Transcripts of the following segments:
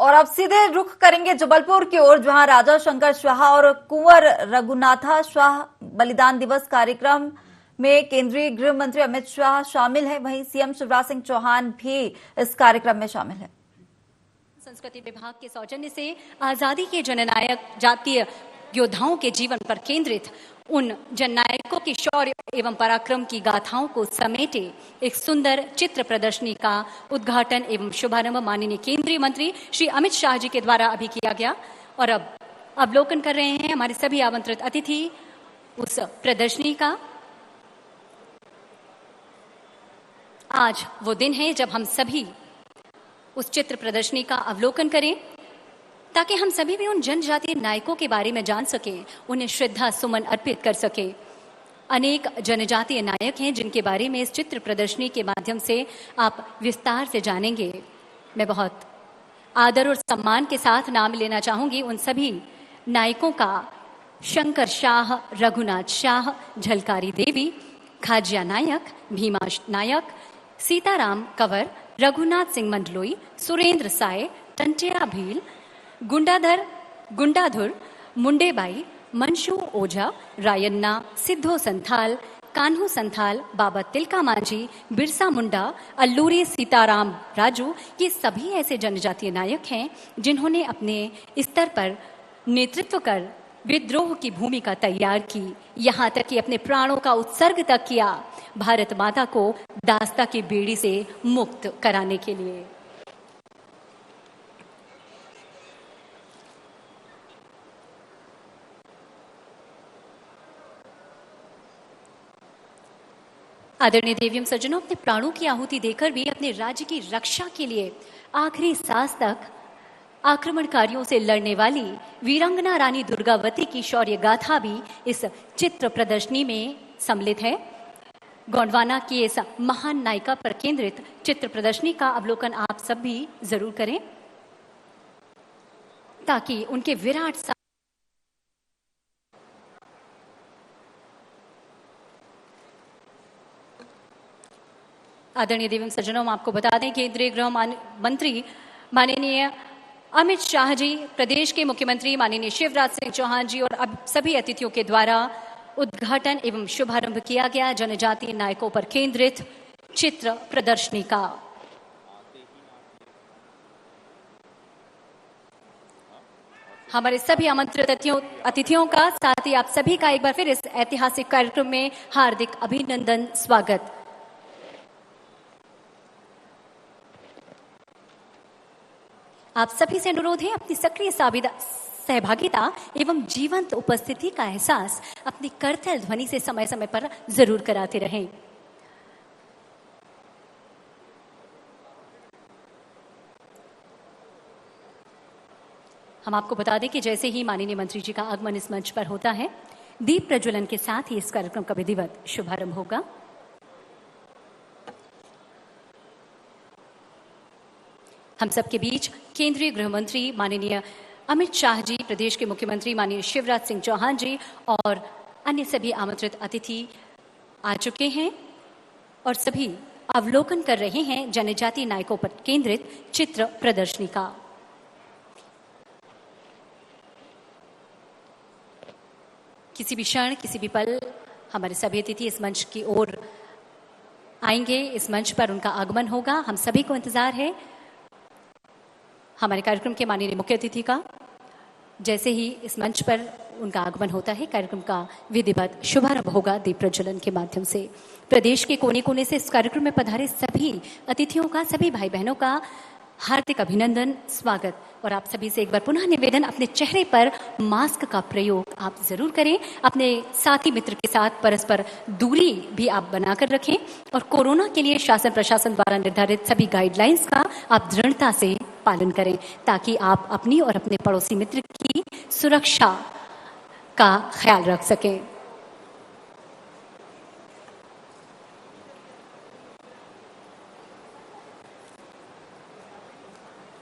और अब सीधे रुख करेंगे जबलपुर की ओर, जहां राजा शंकर शाह और कुंवर रघुनाथा शाह बलिदान दिवस कार्यक्रम में केंद्रीय गृह मंत्री अमित शाह शामिल हैं। वहीं सीएम शिवराज सिंह चौहान भी इस कार्यक्रम में शामिल हैं। संस्कृति विभाग के सौजन्य से आजादी के जननायक जातीय योद्धाओं के जीवन पर केंद्रित उन जननायकों की शौर्य एवं पराक्रम की गाथाओं को समेटे एक सुंदर चित्र प्रदर्शनी का उद्घाटन एवं शुभारंभ माननीय केंद्रीय मंत्री श्री अमित शाह जी के द्वारा अभी किया गया और अब अवलोकन कर रहे हैं हमारे सभी आमंत्रित अतिथि उस प्रदर्शनी का। आज वो दिन है जब हम सभी उस चित्र प्रदर्शनी का अवलोकन करें ताकि हम सभी भी उन जनजातीय नायकों के बारे में जान सकें, उन्हें श्रद्धा सुमन अर्पित कर सकें। अनेक जनजातीय नायक हैं जिनके बारे में इस चित्र प्रदर्शनी के माध्यम से आप विस्तार से जानेंगे। मैं बहुत आदर और सम्मान के साथ नाम लेना चाहूंगी उन सभी नायकों का। शंकर शाह, रघुनाथ शाह, झलकारी देवी, खाजिया नायक, भीमा नायक, सीताराम कंवर, रघुनाथ सिंह मंडलोई, सुरेंद्र साय, टंटिया भील, गुंडाधुर, मुंडेबाई, मंशू ओझा, रायन्ना, सिद्धो संथाल, कान्हू संथाल, बाबा तिलका मांझी, बिरसा मुंडा, अल्लूरी सीताराम राजू, ये सभी ऐसे जनजातीय नायक हैं जिन्होंने अपने स्तर पर नेतृत्व कर विद्रोह की भूमिका तैयार की, यहाँ तक कि अपने प्राणों का उत्सर्ग तक किया भारत माता को दास्ता की बेड़ी से मुक्त कराने के लिए। आदरणीय देवियम सज्जनों, अपने प्राणों की आहुति देकर भी अपने राज्य की रक्षा के लिए आखिरी सांस तक आक्रमणकारियों से लड़ने वाली वीरांगना रानी दुर्गावती की शौर्य गाथा भी इस चित्र प्रदर्शनी में सम्मिलित है। गोंडवाना की इस महान नायिका पर केंद्रित चित्र प्रदर्शनी का अवलोकन आप सब भी जरूर करें ताकि उनके विराट आदरणीय देवी सज्जनों, हम आपको बता दें केंद्रीय गृह मंत्री माननीय अमित शाह जी, प्रदेश के मुख्यमंत्री माननीय शिवराज सिंह चौहान जी और अब सभी अतिथियों के द्वारा उद्घाटन एवं शुभारंभ किया गया जनजातीय नायकों पर केंद्रित चित्र प्रदर्शनी का। हमारे सभी आमंत्रित अतिथियों का, साथ ही आप सभी का एक बार फिर इस ऐतिहासिक कार्यक्रम में हार्दिक अभिनंदन, स्वागत। आप सभी से अनुरोध है अपनी सक्रिय सहभागिता एवं जीवंत उपस्थिति का एहसास अपनी करतल ध्वनि से समय समय पर जरूर कराते रहें। हम आपको बता दें कि जैसे ही माननीय मंत्री जी का आगमन इस मंच पर होता है, दीप प्रज्वलन के साथ ही इस कार्यक्रम का विधिवत शुभारंभ होगा। हम सबके बीच केंद्रीय गृह मंत्री माननीय अमित शाह जी, प्रदेश के मुख्यमंत्री माननीय शिवराज सिंह चौहान जी और अन्य सभी आमंत्रित अतिथि आ चुके हैं और सभी अवलोकन कर रहे हैं जनजातीय नायकों पर केंद्रित चित्र प्रदर्शनी का। किसी भी क्षण, किसी भी पल हमारे सभी अतिथि इस मंच की ओर आएंगे, इस मंच पर उनका आगमन होगा। हम सभी को इंतजार है हमारे कार्यक्रम के माननीय मुख्य अतिथि का। जैसे ही इस मंच पर उनका आगमन होता है, कार्यक्रम का विधिवत शुभारंभ होगा दीप प्रज्वलन के माध्यम से। प्रदेश के कोने कोने से इस कार्यक्रम में पधारे सभी अतिथियों का, सभी भाई बहनों का हार्दिक अभिनंदन, स्वागत। और आप सभी से एक बार पुनः निवेदन, अपने चेहरे पर मास्क का प्रयोग आप जरूर करें। अपने साथी मित्र के साथ परस्पर दूरी भी आप बनाकर रखें और कोरोना के लिए शासन प्रशासन द्वारा निर्धारित सभी गाइडलाइंस का आप दृढ़ता से पालन करें ताकि आप अपनी और अपने पड़ोसी मित्र की सुरक्षा का ख्याल रख सकें।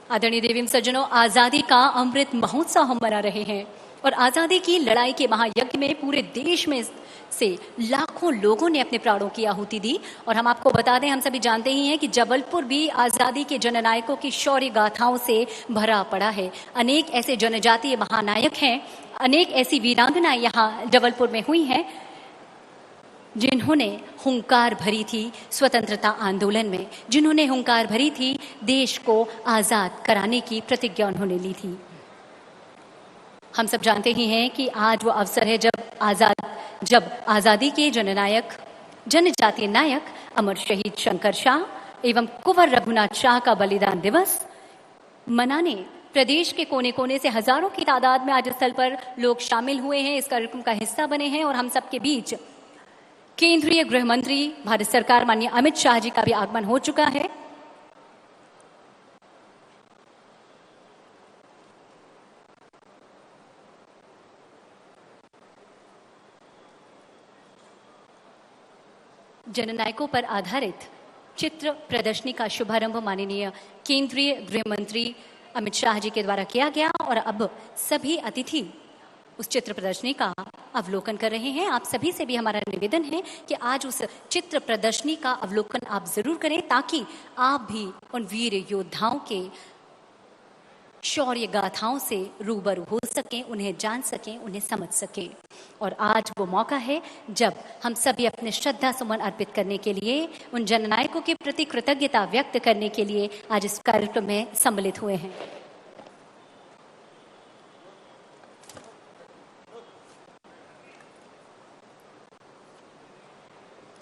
आदरणीय देवी सज्जनों, आजादी का अमृत महोत्सव हम मना रहे हैं और आजादी की लड़ाई के महायज्ञ में पूरे देश में से लाखों लोगों ने अपने प्राणों की आहुति दी। और हम आपको बता दें, हम सभी जानते ही हैं कि जबलपुर भी आजादी के जननायकों की शौर्य गाथाओं से भरा पड़ा है। अनेक ऐसे जनजातीय महानायक हैं, अनेक ऐसी वीरांगनाएं यहाँ जबलपुर में हुई हैं जिन्होंने हुंकार भरी थी स्वतंत्रता आंदोलन में, जिन्होंने हुंकार भरी थी देश को आजाद कराने की प्रतिज्ञा उन्होंने ली थी। हम सब जानते ही हैं कि आज वो अवसर है जब आजादी के जननायक, जनजातीय नायक अमर शहीद शंकर शाह एवं कुंवर रघुनाथ शाह का बलिदान दिवस मनाने प्रदेश के कोने कोने से हजारों की तादाद में आज स्थल पर लोग शामिल हुए हैं, इस कार्यक्रम का हिस्सा बने हैं। और हम सबके बीच केंद्रीय गृह मंत्री भारत सरकार माननीय अमित शाह जी का भी आगमन हो चुका है। जननायकों पर आधारित चित्र प्रदर्शनी का शुभारंभ माननीय केंद्रीय गृह मंत्री अमित शाह जी के द्वारा किया गया और अब सभी अतिथि उस चित्र प्रदर्शनी का अवलोकन कर रहे हैं। आप सभी से भी हमारा निवेदन है कि आज उस चित्र प्रदर्शनी का अवलोकन आप जरूर करें ताकि आप भी उन वीर योद्धाओं के शौर्य गाथाओं से रूबरू हो सकें, उन्हें जान सकें, उन्हें समझ सकें। और आज वो मौका है जब हम सभी अपने श्रद्धा सुमन अर्पित करने के लिए, उन जननायकों के प्रति कृतज्ञता व्यक्त करने के लिए आज इस कार्यक्रम में सम्मिलित हुए हैं।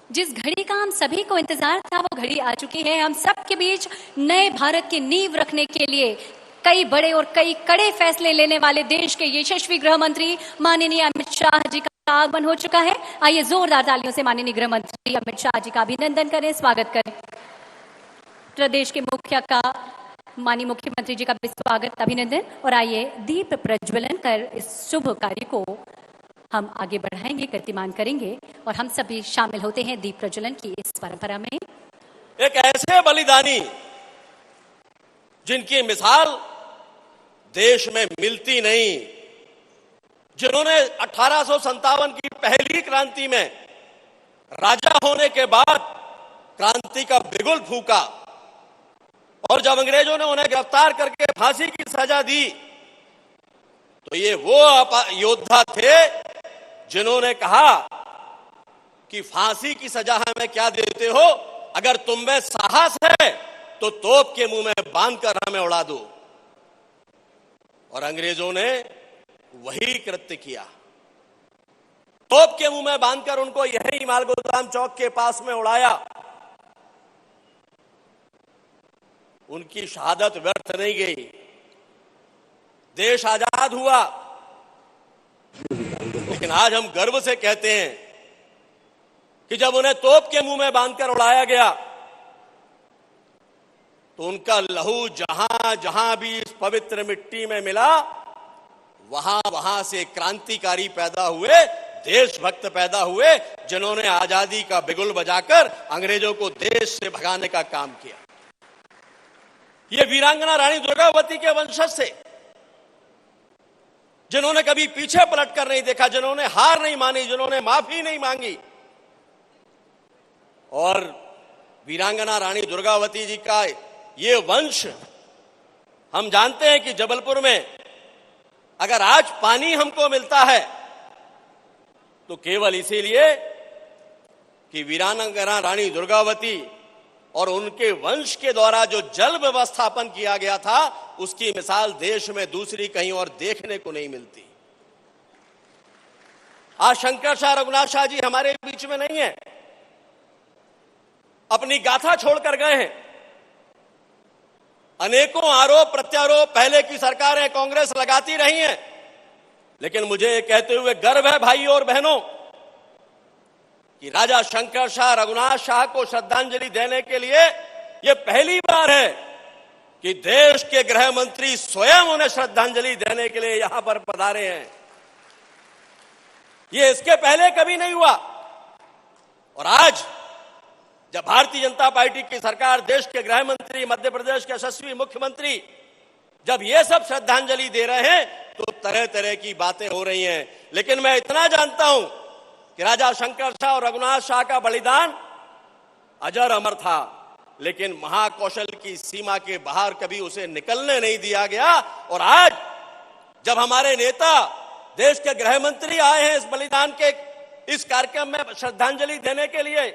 जिस घड़ी का हम सभी को इंतजार था वो घड़ी आ चुकी है। हम सबके बीच नए भारत की नींव रखने के लिए कई बड़े और कई कड़े फैसले लेने वाले देश के यशस्वी गृह मंत्री माननीय अमित शाह जी का आगमन हो चुका है। आइए जोरदार तालियों से माननीय गृह मंत्री अमित शाह जी का अभिनंदन करें, स्वागत करें। प्रदेश के मुखिया का माननीय मुख्यमंत्री जी का भी स्वागत, अभिनंदन। और आइए दीप प्रज्वलन कर इस शुभ कार्य को हम आगे बढ़ाएंगे, गतिमान करेंगे और हम सभी शामिल होते हैं दीप प्रज्वलन की इस परंपरा में। एक ऐसे बलिदानी जिनकी मिसाल देश में मिलती नहीं, जिन्होंने 1857 की पहली क्रांति में राजा होने के बाद क्रांति का बिगुल फूका और जब अंग्रेजों ने उन्हें गिरफ्तार करके फांसी की सजा दी तो ये वो योद्धा थे जिन्होंने कहा कि फांसी की सजा हमें क्या देते हो, अगर तुम में साहस है तो तोप के मुंह में बांधकर हमें उड़ा दो। और अंग्रेजों ने वही कृत्य किया, तोप के मुंह में बांधकर उनको यही माल गोदाम चौक के पास में उड़ाया। उनकी शहादत व्यर्थ नहीं गई, देश आजाद हुआ। लेकिन आज हम गर्व से कहते हैं कि जब उन्हें तोप के मुंह में बांधकर उड़ाया गया तो उनका लहू जहां जहां भी इस पवित्र मिट्टी में मिला, वहां वहां से क्रांतिकारी पैदा हुए, देशभक्त पैदा हुए, जिन्होंने आजादी का बिगुल बजाकर अंग्रेजों को देश से भगाने का काम किया। ये वीरांगना रानी दुर्गावती के वंशज से, जिन्होंने कभी पीछे पलट कर नहीं देखा, जिन्होंने हार नहीं मानी, जिन्होंने माफी नहीं मांगी। और वीरांगना रानी दुर्गावती जी का ये वंश, हम जानते हैं कि जबलपुर में अगर आज पानी हमको मिलता है तो केवल इसीलिए कि वीरांगना रानी दुर्गावती और उनके वंश के द्वारा जो जल व्यवस्थापन किया गया था, उसकी मिसाल देश में दूसरी कहीं और देखने को नहीं मिलती। आज शंकर शाह, रघुनाथ शाह जी हमारे बीच में नहीं है, अपनी गाथा छोड़कर गए हैं। अनेकों आरोप प्रत्यारोप पहले की सरकारें कांग्रेस लगाती रही हैं, लेकिन मुझे कहते हुए गर्व है भाई और बहनों कि राजा शंकर शाह, रघुनाथ शाह को श्रद्धांजलि देने के लिए यह पहली बार है कि देश के गृह मंत्री स्वयं उन्हें श्रद्धांजलि देने के लिए यहां पर पधारे हैं। यह इसके पहले कभी नहीं हुआ। और आज जब भारतीय जनता पार्टी की सरकार, देश के गृह मंत्री, मध्य प्रदेश के यशस्वी मुख्यमंत्री जब ये सब श्रद्धांजलि दे रहे हैं तो तरह तरह की बातें हो रही हैं। लेकिन मैं इतना जानता हूं कि राजा शंकर शाह और रघुनाथ शाह का बलिदान अजर अमर था, लेकिन महाकौशल की सीमा के बाहर कभी उसे निकलने नहीं दिया गया। और आज जब हमारे नेता देश के गृह मंत्री आए हैं इस बलिदान के इस कार्यक्रम में श्रद्धांजलि देने के लिए,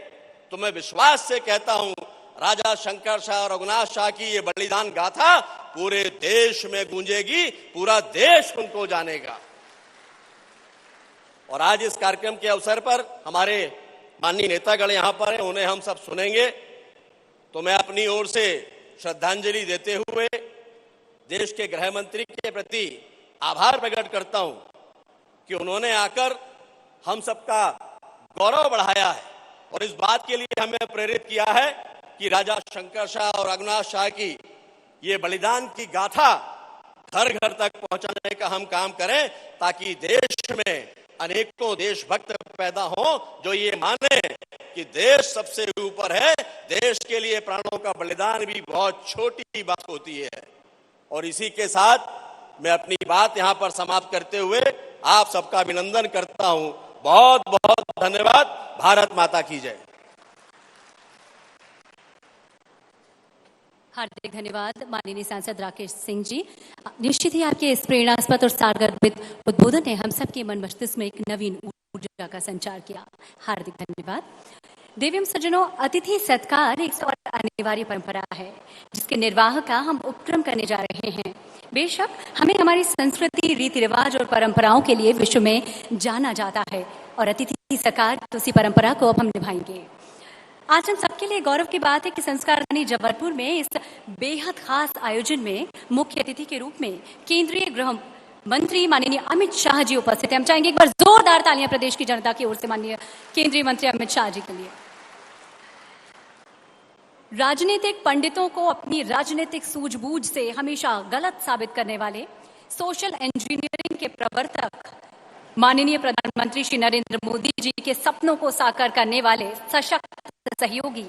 तो मैं विश्वास से कहता हूं राजा शंकर शाह और रघुनाथ शाह की ये बलिदान गाथा पूरे देश में गूंजेगी, पूरा देश उनको जानेगा। और आज इस कार्यक्रम के अवसर पर हमारे माननीय नेतागण यहां पर हैं, उन्हें हम सब सुनेंगे। तो मैं अपनी ओर से श्रद्धांजलि देते हुए देश के गृह मंत्री के प्रति आभार प्रकट करता हूं कि उन्होंने आकर हम सबका गौरव बढ़ाया है और इस बात के लिए हमें प्रेरित किया है कि राजा शंकर शाह और रघुनाथ शाह की ये बलिदान की गाथा घर घर तक पहुंचाने का हम काम करें, ताकि देश में अनेकों देशभक्त पैदा हों जो ये माने कि देश सबसे ऊपर है, देश के लिए प्राणों का बलिदान भी बहुत छोटी बात होती है। और इसी के साथ मैं अपनी बात यहां पर समाप्त करते हुए आप सबका अभिनंदन करता हूं। बहुत बहुत धन्यवाद। भारत माता की जय। हार्दिक धन्यवाद माननीय सांसद राकेश सिंह जी। निश्चित ही आपके इस प्रेरणास्पद और सारगर्भित उद्बोधन ने हम सबके मन मस्तिष्क में एक नवीन ऊर्जा का संचार किया। हार्दिक धन्यवाद। देवीम सज्जनों, अतिथि सत्कार एक अनिवार्य परंपरा है जिसके निर्वाह का हम उपक्रम करने जा रहे हैं। बेशक हमें हमारी संस्कृति, रीति रिवाज और परंपराओं के लिए विश्व में जाना जाता है और अतिथि सत्कार उसी परंपरा को अब हम निभाएंगे। आज हम सबके लिए गौरव की बात है कि संस्कार राजधानी जबलपुर में इस बेहद खास आयोजन में मुख्य अतिथि के रूप में केंद्रीय गृह मंत्री माननीय अमित शाह जी उपस्थित हैं। हम चाहेंगे एक बार जोरदार तालियां प्रदेश की जनता की ओर से माननीय केंद्रीय मंत्री अमित शाह जी के लिए। राजनीतिक पंडितों को अपनी राजनीतिक सूझबूझ से हमेशा गलत साबित करने वाले सोशल इंजीनियरिंग के प्रवर्तक माननीय प्रधानमंत्री श्री नरेंद्र मोदी जी के सपनों को साकार करने वाले सशक्त सहयोगी,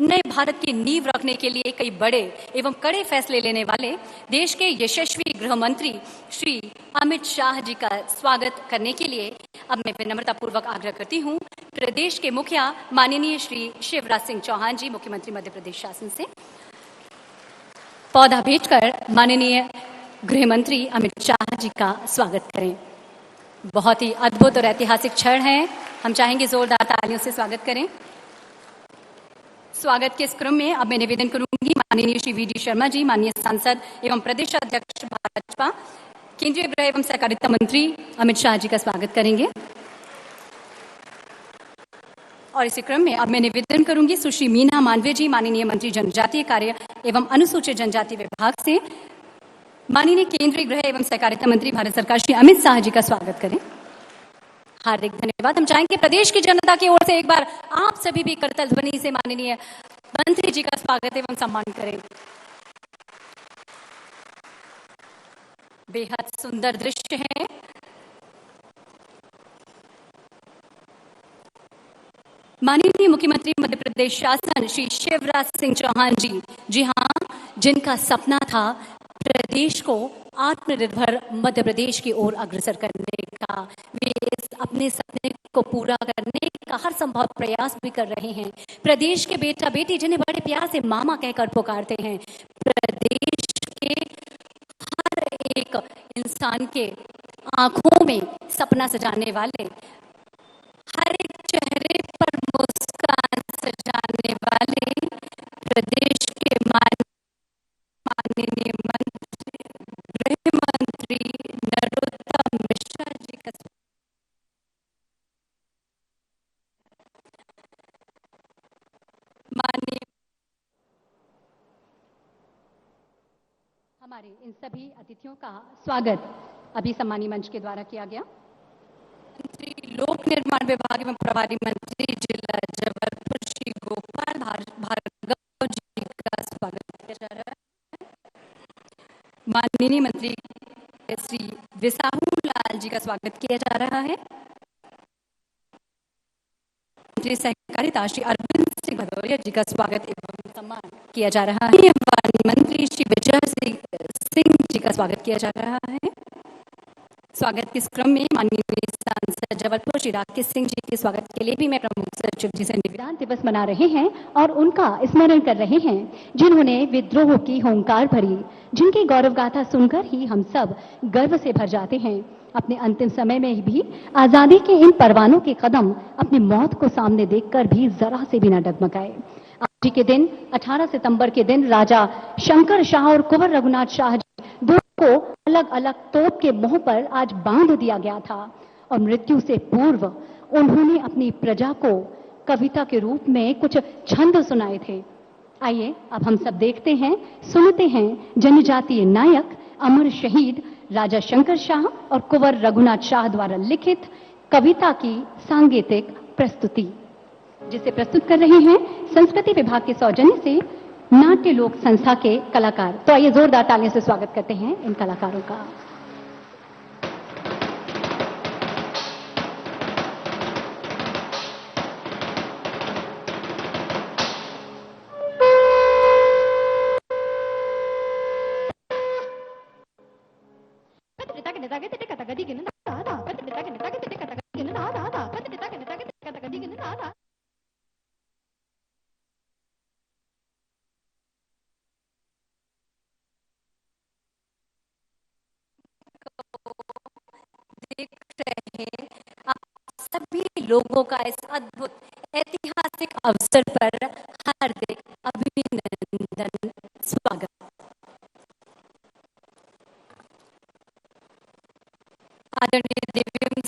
नए भारत की नींव रखने के लिए कई बड़े एवं कड़े फैसले लेने वाले देश के यशस्वी गृह मंत्री श्री अमित शाह जी का स्वागत करने के लिए अब मैं विनम्रता पूर्वक आग्रह करती हूं प्रदेश के मुखिया माननीय श्री शिवराज सिंह चौहान जी, मुख्यमंत्री मध्य प्रदेश शासन से पौधा भेजकर माननीय गृह मंत्री अमित शाह जी का स्वागत करें। बहुत ही अद्भुत और ऐतिहासिक क्षण है, हम चाहेंगे जोरदार तालियों से स्वागत करें। स्वागत के इस क्रम में अब मैं निवेदन करूंगी माननीय श्री वी.डी. शर्मा जी, माननीय सांसद एवं प्रदेश अध्यक्ष भाजपा, केंद्रीय गृह एवं सहकारिता मंत्री अमित शाह जी का स्वागत करेंगे। और इसी क्रम में अब मैं निवेदन करूंगी सुश्री मीना मांडवे जी, माननीय मंत्री जनजातीय कार्य एवं अनुसूचित जनजाति विभाग से, माननीय केंद्रीय गृह एवं सहकारिता मंत्री भारत सरकार श्री अमित शाह जी का स्वागत करें। हार्दिक धन्यवाद। हम चाहेंगे प्रदेश की जनता की ओर से एक बार आप सभी भी करतल ध्वनि से माननीय मंत्री जी का स्वागत एवं सम्मान करें। बेहद सुंदर दृश्य है। माननीय मुख्यमंत्री मध्य प्रदेश शासन श्री शिवराज सिंह चौहान जी हाँ, जिनका सपना था प्रदेश को आत्मनिर्भर मध्य प्रदेश की ओर अग्रसर करने का, वे इस अपने सपने को पूरा करने का हर संभव प्रयास भी कर रहे हैं। प्रदेश के बेटा बेटी जिन्हें बड़े प्यार से मामा कहकर पुकारते हैं, प्रदेश के हर एक इंसान के आंखों में सपना सजाने वाले, हर एक चेहरे पर मुस्कान सजाने वाले प्रदेश के माननीय गृह मंत्री नरोत्तम मिश्रा जी का माननीय हमारे इन सभी अतिथियों का स्वागत अभी सम्मानीय मंच के द्वारा किया गया। मंत्री लोक निर्माण विभाग एवं प्रभारी मंत्री जिला जबलपुर श्री गोपाल भार्गव जी का स्वागत किया जा रहा है। माननीय मंत्री श्री विसाहू लाल जी का स्वागत किया जा रहा है। मंत्री सहकारिता श्री अरविंद सिंह भदौरिया जी का स्वागत एवं सम्मान किया जा रहा है। वन मंत्री श्री विजय सिंह जी का स्वागत किया जा रहा है। स्वागत के इस क्रम में माननीय सांसद जबलपुर श्री राकेश सिंह जी के स्वागत के लिए भी मैं प्रमुख सचिव जी से संविधान दिवस मना रहे हैं और उनका स्मरण कर रहे हैं जिन्होंने विद्रोह की हुंकार भरी, जिनकी गौरव गाथा सुनकर ही हम सब गर्व से भर जाते हैं। अपने अंतिम समय में भी आजादी के इन परवानों के कदम अपनी मौत को सामने देखकर भी जरा से भी न डगमगाए। आज के दिन 18 सितंबर के दिन राजा शंकर शाह और कुंवर रघुनाथ शाह जी दोनों को अलग अलग तोप के मुंह पर आज बांध दिया गया था और मृत्यु से पूर्व उन्होंने अपनी प्रजा को कविता के रूप में कुछ छंद सुनाए थे। आइए अब हम सब देखते हैं, सुनते हैं जनजातीय नायक अमर शहीद राजा शंकर शाह और कुंवर रघुनाथ शाह द्वारा लिखित कविता की सांगीतिक प्रस्तुति, जिसे प्रस्तुत कर रहे हैं संस्कृति विभाग के सौजन्य से नाट्य लोक संस्था के कलाकार। तो आइए जोरदार तालियों से स्वागत करते हैं इन कलाकारों का। देख रहे आप सभी लोगों का इस अद्भुत ऐतिहासिक अवसर पर हार्दिक अभिनंदन, स्वागत। आदरणीय दिव्यांग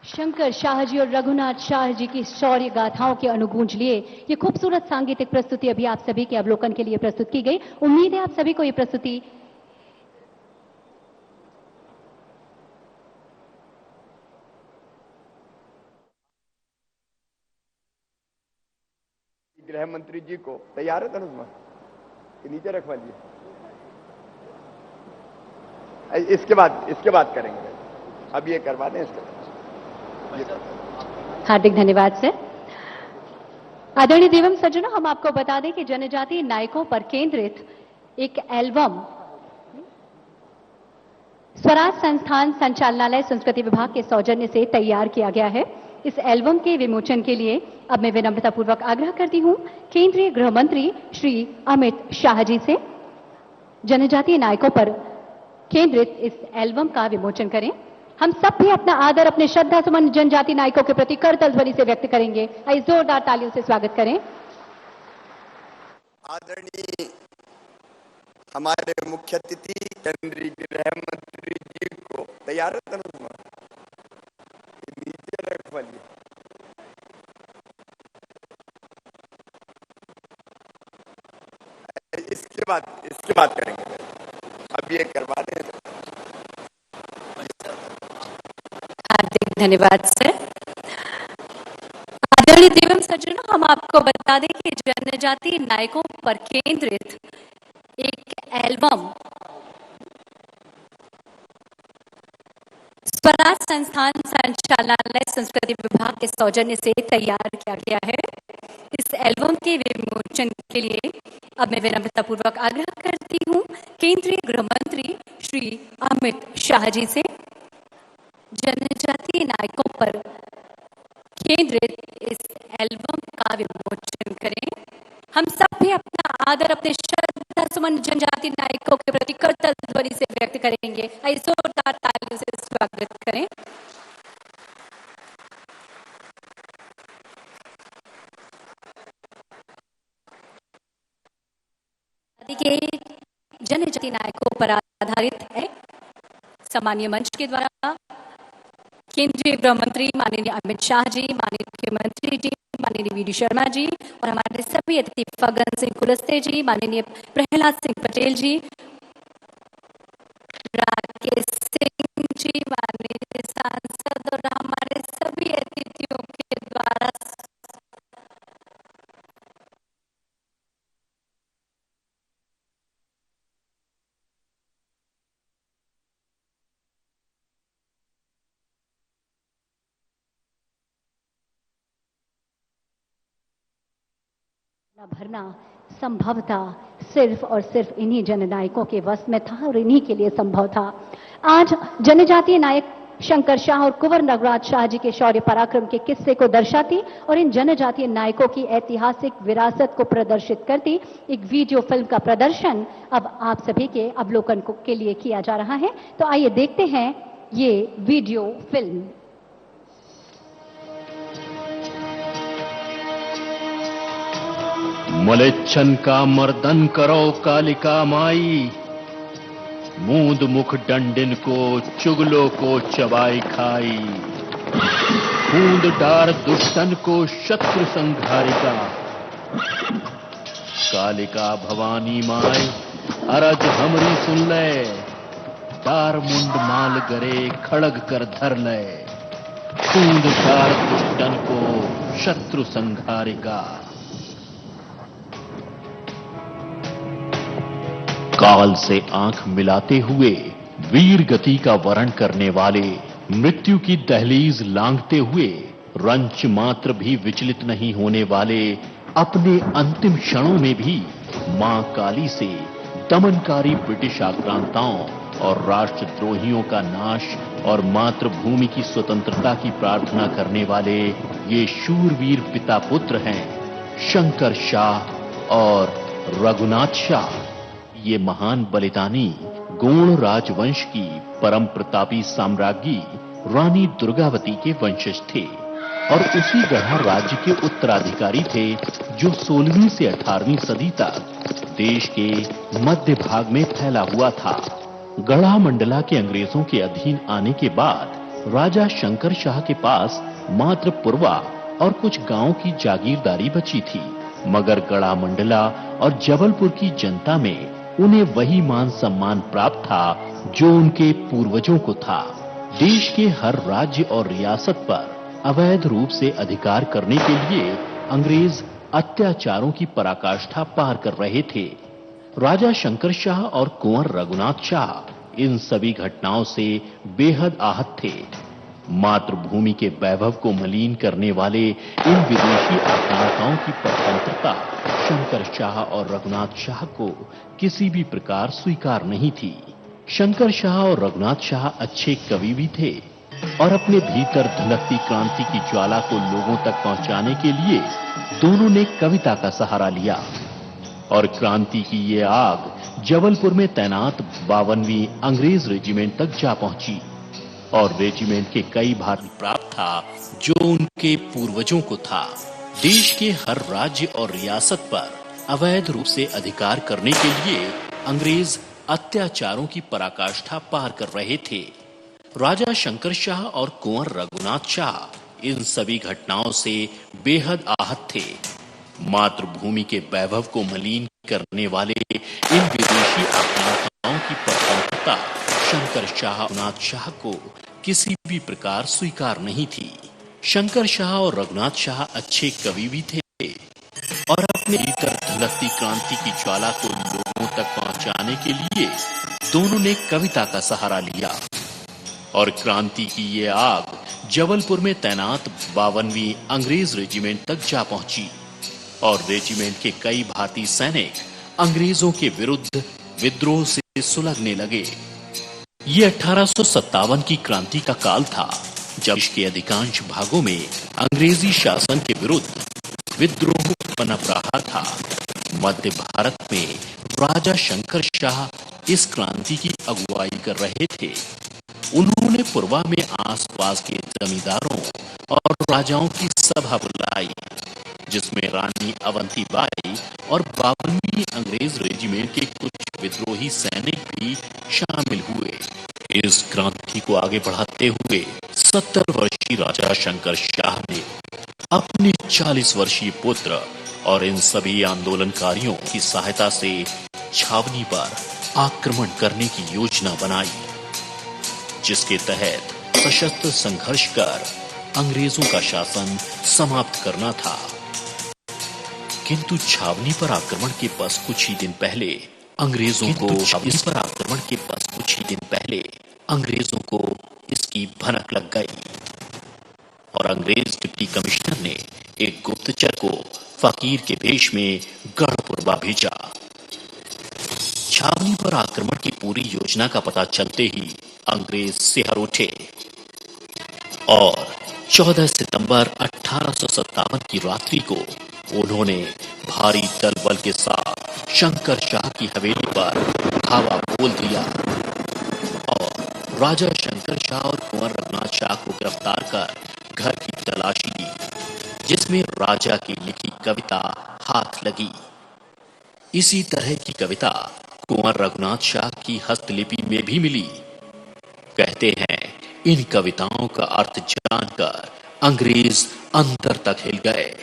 शंकर शाह जी और रघुनाथ शाह जी की शौर्य गाथाओं के अनुगूंज लिए ये खूबसूरत सांगीतिक प्रस्तुति अभी आप सभी के अवलोकन के लिए प्रस्तुत की गई। उम्मीद है आप सभी को ये प्रस्तुति गृह मंत्री जी को तैयार है तनुज कि नीचे रखवा लिए, इसके बाद करेंगे, अब ये करवा दें इसके बाद। हार्दिक धन्यवाद सर। आदरणीय देवम सज्जनों, हम आपको बता दें कि जनजातीय नायकों पर केंद्रित एक एल्बम स्वराज संस्थान संचालनालय संस्कृति विभाग के सौजन्य से तैयार किया गया है। इस एल्बम के विमोचन के लिए अब मैं विनम्रतापूर्वक आग्रह करती हूं केंद्रीय गृह मंत्री श्री अमित शाह जी से जनजातीय नायकों पर केंद्रित इस एल्बम का विमोचन करें। हम सब भी अपना आदर, अपने श्रद्धा सुमन जनजाति नायकों के प्रति करतल ध्वनि से व्यक्त करेंगे। आइए जोरदार तालियों से स्वागत करें। आदरणीय हमारे मुख्य अतिथि केंद्रीय गृह मंत्री जी को तैयार है नीचे रखवा लिए। इसके बाद करेंगे। अब ये करवा दें। हार्दिक धन्यवाद सर। आदरणीय देवम सज्जनों, हम आपको बता दें कि जनजातीय नायकों पर केंद्रित एक एल्बम स्वराज संस्थान संचालनालय संस्कृति विभाग के सौजन्य से तैयार किया गया है। इस एल्बम के विमोचन के लिए अब मैं विनम्रतापूर्वक आग्रह करती हूँ केंद्रीय गृह मंत्री श्री अमित शाह जी से जनजातीय नायकों पर केंद्रित इस एल्बम का विमोचन करें। हम सब भी अपना आदर, अपने श्रद्धा सुमन जनजातीय नायकों के प्रति करतल ध्वनि से व्यक्त करेंगे। आइए जोरदार तालियों से स्वागत करें। के जनजातीय नायकों पर आधारित है। सम्मानीय मंच के द्वारा केंद्रीय गृह मंत्री माननीय अमित शाह जी, माननीय मुख्यमंत्री जी, माननीय वी डी शर्मा जी और हमारे सभी अतिथि फग्गन सिंह कुलस्ते जी, माननीय प्रहलाद सिंह पटेल जी, राकेश सिंह जी, माननीय सांसद और हमारे सभी अतिथियों के द्वारा भरना संभव था सिर्फ और सिर्फ इन्हीं जननायकों के वश में था और इन्हीं के लिए संभव था। आज जनजातीय नायक शंकर शाह और कुंवर रघुनाथ शाह जी के शौर्य पराक्रम के किस्से को दर्शाती और इन जनजातीय नायकों की ऐतिहासिक विरासत को प्रदर्शित करती एक वीडियो फिल्म का प्रदर्शन अब आप सभी के अवलोकन के लिए किया जा रहा है। तो आइए देखते हैं ये वीडियो फिल्म। मलेच्छन का मर्दन करो कालिका माई, मूंद मुख डंडिन को चुगलो को चबाई खाई, खूंद डार दुष्टन को शत्रु संघारिका, कालिका भवानी माई अरज हमरी सुन ले, डार मुंड माल गरे खड़ग कर धर ले, खूंद डार दुष्टन को शत्रु संघारिका। काल से आंख मिलाते हुए वीर गति का वर्ण करने वाले, मृत्यु की दहलीज लांघते हुए रंच मात्र भी विचलित नहीं होने वाले, अपने अंतिम क्षणों में भी मां काली से दमनकारी ब्रिटिश आक्रांताओं और राष्ट्रद्रोहियों का नाश और मातृभूमि की स्वतंत्रता की प्रार्थना करने वाले ये शूरवीर पिता पुत्र हैं शंकर शाह और रघुनाथ शाह। ये महान बलिदानी गोंड राजवंश की परम प्रतापी साम्राज्ञी रानी दुर्गावती के वंशज थे और उसी गढ़ा राज्य के उत्तराधिकारी थे जो 16वीं से 18वीं सदी तक देश के मध्य भाग में फैला हुआ था। गढ़ा मंडला के अंग्रेजों के अधीन आने के बाद राजा शंकर शाह के पास मात्र पुरवा और कुछ गांवों की जागीरदारी बची थी, मगर गढ़ा मंडला और जबलपुर की जनता में उन्हें वही मान सम्मान प्राप्त था जो उनके पूर्वजों को था। देश के हर राज्य और रियासत पर अवैध रूप से अधिकार करने के लिए अंग्रेज अत्याचारों की पराकाष्ठा पार कर रहे थे। राजा शंकर शाह और कुंवर रघुनाथ शाह इन सभी घटनाओं से बेहद आहत थे। मातृभूमि के वैभव को मलिन करने वाले इन विदेशी आक्रांताओं की परतंत्रता शंकर शाह और रघुनाथ शाह को किसी भी प्रकार स्वीकार नहीं थी। शंकर शाह और रघुनाथ शाह अच्छे कवि भी थे और अपने भीतर धलकती क्रांति की ज्वाला को लोगों तक पहुंचाने के लिए दोनों ने कविता का सहारा लिया और क्रांति की ये आग जबलपुर में तैनात 52वीं अंग्रेज रेजिमेंट तक जा पहुंची और रेजिमेंट के कई भाग प्राप्त था जो उनके पूर्वजों को था। देश के हर राज्य और रियासत पर अवैध रूप से अधिकार करने के लिए अंग्रेज अत्याचारों की पराकाष्ठा पार कर रहे थे। राजा शंकर शाह और कुंवर रघुनाथ शाह इन सभी घटनाओं से बेहद आहत थे। मातृभूमि के वैभव को मलिन करने वाले इन विदेशी आक्रामकों की परतंत्रता शंकर शाह रघुनाथ शाह को किसी भी प्रकार स्वीकार नहीं थी। शंकर शाह और रघुनाथ शाह अच्छे कवि भी थे और अपने भीतर धधकती क्रांति की ज्वाला को लोगों तक पहुंचाने के लिए दोनों ने कविता का सहारा लिया और क्रांति की ये आग जबलपुर में तैनात 52वीं अंग्रेज रेजिमेंट तक जा पहुंची और रेजिमेंट के कई भारतीय सैनिक अंग्रेजों के विरुद्ध विद्रोह से सुलगने लगे। ये 1857 की क्रांति का काल था जब देश के अधिकांश भागों में अंग्रेजी शासन के विरुद्ध विद्रोह पनप रहा था। मध्य भारत में राजा शंकर शाह इस क्रांति की अगुवाई कर रहे थे। उन्होंने पूर्वा में आसपास के जमींदारों और राजाओं की सभा बुलाई जिसमें रानी अवंतीबाई और 52वीं अंग्रेज रेजिमेंट के कुछ विद्रोही सैनिक भी शामिल हुए। इस क्रांति को आगे बढ़ाते हुए 70 वर्षीय राजा शंकर शाह ने अपने 40 वर्षीय पुत्र और इन सभी आंदोलनकारियों की सहायता से छावनी पर आक्रमण करने की योजना बनाई जिसके तहत सशस्त्र संघर्ष कर अंग्रेजों का शासन समाप्त करना था। किंतु छावनी पर आक्रमण के बस कुछ ही दिन पहले अंग्रेजों को इसकी भनक लग गई और अंग्रेज डिप्टी कमिश्नर ने एक गुप्तचर को फकीर के भेष में गढ़पुरवा भेजा। छावनी पर आक्रमण की पूरी योजना का पता चलते ही अंग्रेज सिहर उठे और 14 सितंबर 1857 की रात्रि को उन्होंने भारी दल बल के साथ शंकर शाह की हवेली पर धावा बोल दिया और राजा शंकर शाह और कुंवर रघुनाथ शाह को गिरफ्तार कर घर की तलाशी ली जिसमें राजा की लिखी कविता हाथ लगी। इसी तरह की कविता कुंवर रघुनाथ शाह की हस्तलिपि में भी मिली। कहते हैं इन कविताओं का अर्थ जानकर अंग्रेज अंदर तक हिल गए।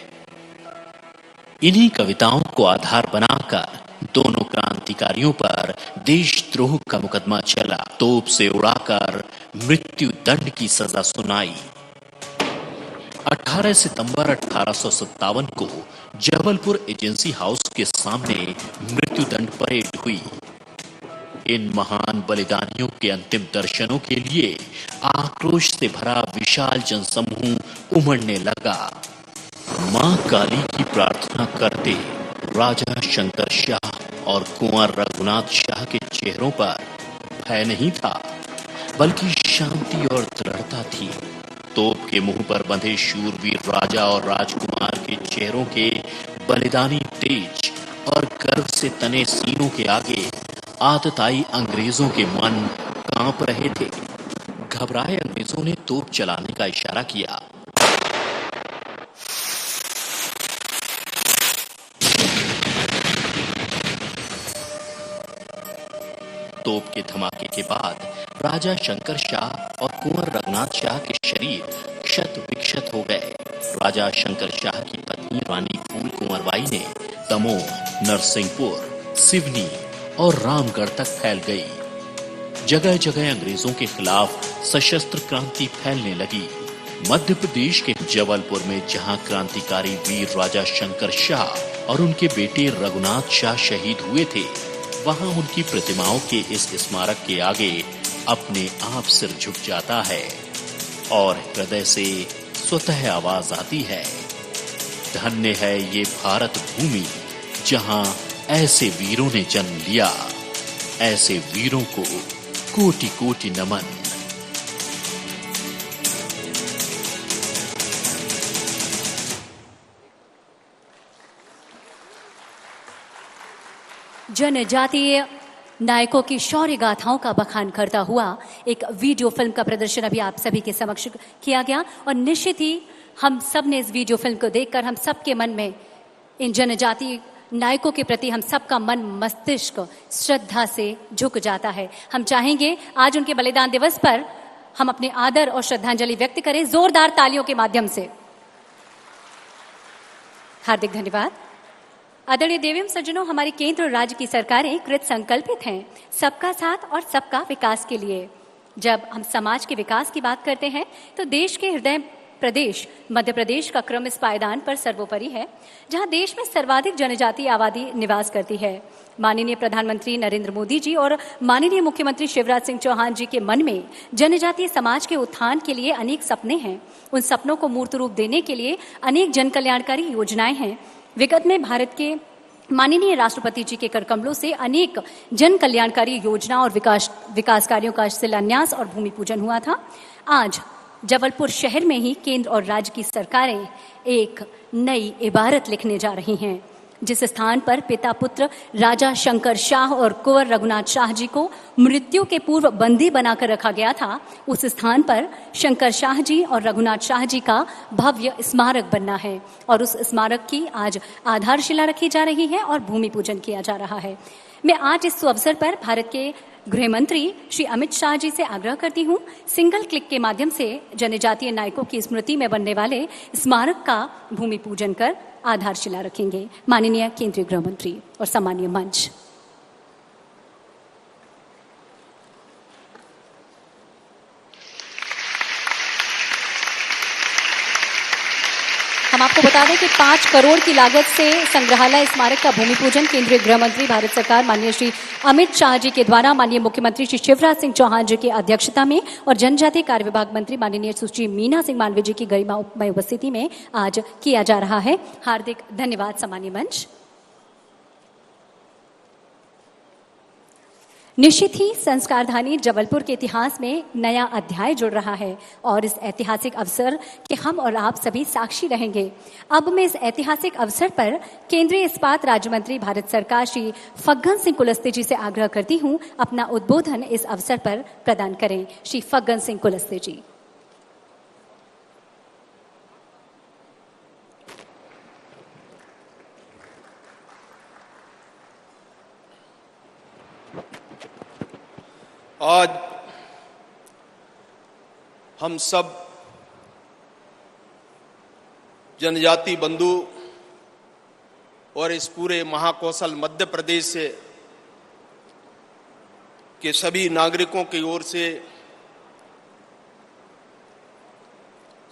इन्हीं कविताओं को आधार बनाकर दोनों क्रांतिकारियों पर देशद्रोह का मुकदमा चला। तोप से उड़ाकर मृत्यु दंड की सजा सुनाई। 18 सितंबर 1857 को जबलपुर एजेंसी हाउस के सामने मृत्युदंड परेड हुई। इन महान बलिदानियों के अंतिम दर्शनों के लिए आक्रोश से भरा विशाल जनसमूह उमड़ने लगा। मां काली की प्रार्थना करते राजा शंकर शाह और कुंवर रघुनाथ शाह के चेहरों पर भय नहीं था बल्कि शांति और दृढ़ता थी। तोप के मुंह पर बंधे शूरवीर राजा और राजकुमार के चेहरों के बलिदानी तेज और गर्व से तने सीनों के आगे आतताई अंग्रेजों के मन कांप रहे थे। घबराए अंग्रेजों ने तोप चलाने का इशारा किया। तोप के धमाके के बाद राजा शंकर शाह और कुंवर रघुनाथ शाह के शरीर क्षत विक्षत हो गए। राजा शंकर शाह की पत्नी रानी फूल कुंवरबाई ने दमोह, नरसिंहपुर, सिवनी और रामगढ़ तक फैल गई। जगह जगह अंग्रेजों के खिलाफ सशस्त्र क्रांति फैलने लगी। मध्य प्रदेश के जबलपुर में जहां क्रांतिकारी वीर राजा शंकर शाह और उनके बेटे रघुनाथ शाह शहीद हुए थे, वहां उनकी प्रतिमाओं के इस स्मारक के आगे अपने आप सिर झुक जाता है और हृदय से स्वतः आवाज आती है, धन्य है ये भारत भूमि जहां ऐसे वीरों ने जन्म लिया। ऐसे वीरों को कोटि कोटि नमन। जनजातीय नायकों की शौर्य गाथाओं का बखान करता हुआ एक वीडियो फिल्म का प्रदर्शन अभी आप सभी के समक्ष किया गया और निश्चित ही हम सब ने इस वीडियो फिल्म को देखकर हम सबके मन में इन जनजातीय नायकों के प्रति हम सबका मन मस्तिष्क श्रद्धा से झुक जाता है। हम चाहेंगे आज उनके बलिदान दिवस पर हम अपने आदर और श्रद्धांजलि व्यक्त करें जोरदार तालियों के माध्यम से। हार्दिक धन्यवाद। आदरणीय देवेम सज्जनों, हमारी केंद्र और राज्य की सरकारें कृत संकल्पित हैं सबका साथ और सबका विकास के लिए। जब हम समाज के विकास की बात करते हैं तो देश के हृदय प्रदेश मध्य प्रदेश का क्रम इस पायदान पर सर्वोपरि है, जहां देश में सर्वाधिक जनजातीय आबादी निवास करती है। माननीय प्रधानमंत्री नरेंद्र मोदी जी और माननीय मुख्यमंत्री शिवराज सिंह चौहान जी के मन में जनजातीय समाज के उत्थान के लिए अनेक सपने हैं। उन सपनों को मूर्त रूप देने के लिए अनेक जन कल्याणकारी योजनाएं हैं। विगत में भारत के माननीय राष्ट्रपति जी के करकमलों से अनेक जन कल्याणकारी योजना और विकास कार्यों का शिलान्यास और भूमि पूजन हुआ था। आज जबलपुर शहर में ही केंद्र और राज्य की सरकारें एक नई इबारत लिखने जा रही हैं, जिस स्थान पर पिता पुत्र राजा शंकर शाह और कुंवर रघुनाथ शाह जी को मृत्यु के पूर्व बंदी बनाकर रखा गया था, उस स्थान पर शंकर शाह जी और रघुनाथ शाह जी का भव्य स्मारक बनना है और उस स्मारक की आज आधारशिला रखी जा रही है और भूमि पूजन किया जा रहा है। मैं आज इस अवसर पर भारत के गृह मंत्री श्री अमित शाह जी से आग्रह करती हूं, सिंगल क्लिक के माध्यम से जनजातीय नायकों की स्मृति में बनने वाले स्मारक का भूमि पूजन कर आधारशिला रखेंगे। माननीय केंद्रीय गृह मंत्री और सम्मानीय मंच। हम आपको बता दें कि 5 करोड़ की लागत से संग्रहालय स्मारक का भूमि पूजन केंद्रीय गृह मंत्री भारत सरकार माननीय श्री अमित शाह जी के द्वारा माननीय मुख्यमंत्री श्री शिवराज सिंह चौहान जी की अध्यक्षता में और जनजातीय कार्य विभाग मंत्री माननीय सुश्री मीना सिंह मालवीय जी की गरिमामय उपस्थिति में आज किया जा रहा है। हार्दिक धन्यवाद सम्मानीय मंच। निश्चित ही संस्कारधानी जबलपुर के इतिहास में नया अध्याय जुड़ रहा है और इस ऐतिहासिक अवसर के हम और आप सभी साक्षी रहेंगे। अब मैं इस ऐतिहासिक अवसर पर केंद्रीय इस्पात राज्य मंत्री भारत सरकार श्री फग्गन सिंह कुलस्ते जी से आग्रह करती हूं, अपना उद्बोधन इस अवसर पर प्रदान करें। श्री फग्गन सिंह कुलस्ते जी। आज हम सब जनजाति बंधु और इस पूरे महाकौशल मध्य प्रदेश से के सभी नागरिकों की ओर से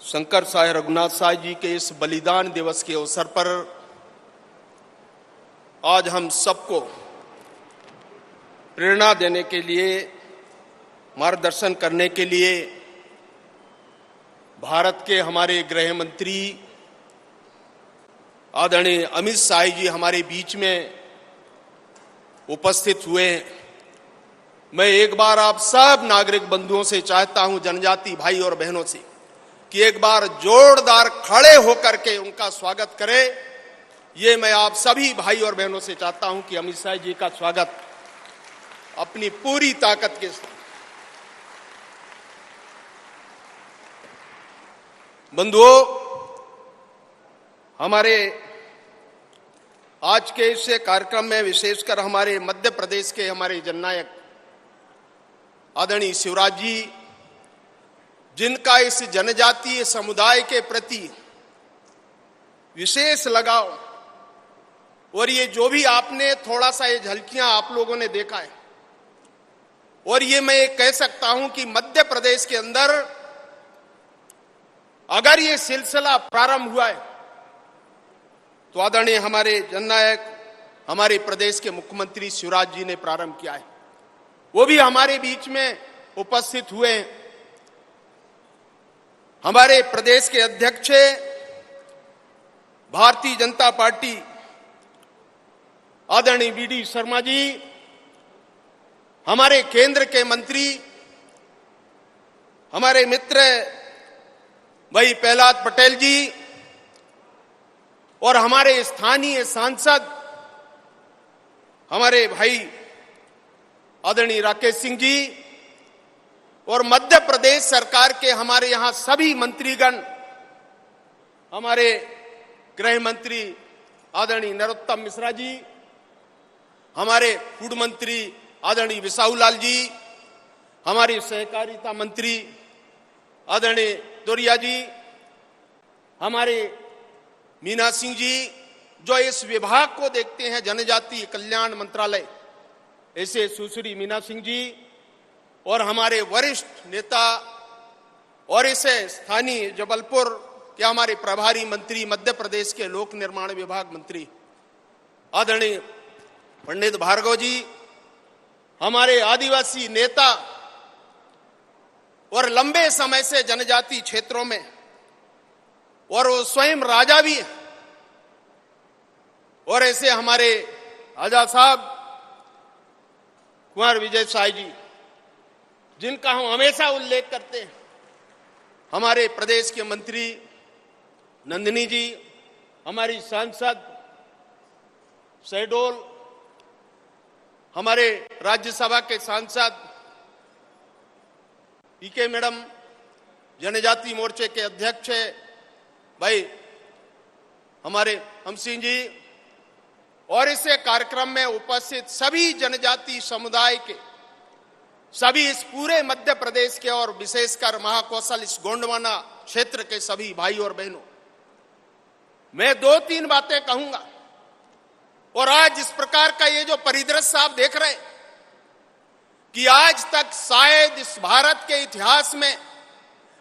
शंकर शाह रघुनाथ शाह जी के इस बलिदान दिवस के अवसर पर आज हम सबको प्रेरणा देने के लिए, मार्गदर्शन करने के लिए भारत के हमारे गृह मंत्री आदरणीय अमित शाह जी हमारे बीच में उपस्थित हुए। मैं एक बार आप सब नागरिक बंधुओं से चाहता हूं, जनजाति भाई और बहनों से, कि एक बार जोरदार खड़े होकर के उनका स्वागत करें। ये मैं आप सभी भाई और बहनों से चाहता हूं कि अमित शाह जी का स्वागत अपनी पूरी ताकत के साथ। बंधुओं, हमारे आज के इस कार्यक्रम में विशेषकर हमारे मध्य प्रदेश के हमारे जननायक आदरणीय शिवराज जी, जिनका इस जनजातीय समुदाय के प्रति विशेष लगाव, और ये जो भी आपने थोड़ा सा ये झलकियां आप लोगों ने देखा है, और ये मैं कह सकता हूं कि मध्य प्रदेश के अंदर अगर ये सिलसिला प्रारंभ हुआ है तो आदरणीय हमारे जननायक, हमारे प्रदेश के मुख्यमंत्री शिवराज जी ने प्रारंभ किया है। वो भी हमारे बीच में उपस्थित हुए। हमारे प्रदेश के अध्यक्ष भारतीय जनता पार्टी आदरणीय वी.डी. शर्मा जी, हमारे केंद्र के मंत्री, हमारे मित्र भाई प्रहलाद पटेल जी, और हमारे स्थानीय सांसद हमारे भाई आदरणीय राकेश सिंह जी, और मध्य प्रदेश सरकार के हमारे यहां सभी मंत्रीगण, हमारे गृह मंत्री आदरणीय नरोत्तम मिश्रा जी, हमारे फूड मंत्री आदरणीय विसाहूलाल जी, हमारे सहकारिता मंत्री आदरणीय दोरिया जी, हमारे मीना सिंह जी, जो इस विभाग को देखते हैं, जनजातीय कल्याण मंत्रालय, ऐसे सुश्री मीना सिंह जी और हमारे वरिष्ठ नेता और इसे स्थानीय जबलपुर के हमारे प्रभारी मंत्री, मध्य प्रदेश के लोक निर्माण विभाग मंत्री आदरणीय पंडित भार्गव जी, हमारे आदिवासी नेता और लंबे समय से जनजातीय क्षेत्रों में, और वो स्वयं राजा भी हैं, और ऐसे हमारे आजा साहब कुंवर विजय साई जी, जिनका हम हमेशा उल्लेख करते हैं, हमारे प्रदेश के मंत्री नंदिनी जी, हमारी सांसद शहडोल, हमारे राज्यसभा के सांसद पीके मैडम, जनजाति मोर्चे के अध्यक्ष भाई हमारे हम सिंह जी, और इसे कार्यक्रम में उपस्थित सभी जनजाति समुदाय के, सभी इस पूरे मध्य प्रदेश के और विशेषकर महाकौशल इस गोंडवाना क्षेत्र के सभी भाई और बहनों, मैं 2-3 बातें कहूंगा। और आज इस प्रकार का ये जो परिदृश्य आप देख रहे हैं कि आज तक शायद इस भारत के इतिहास में,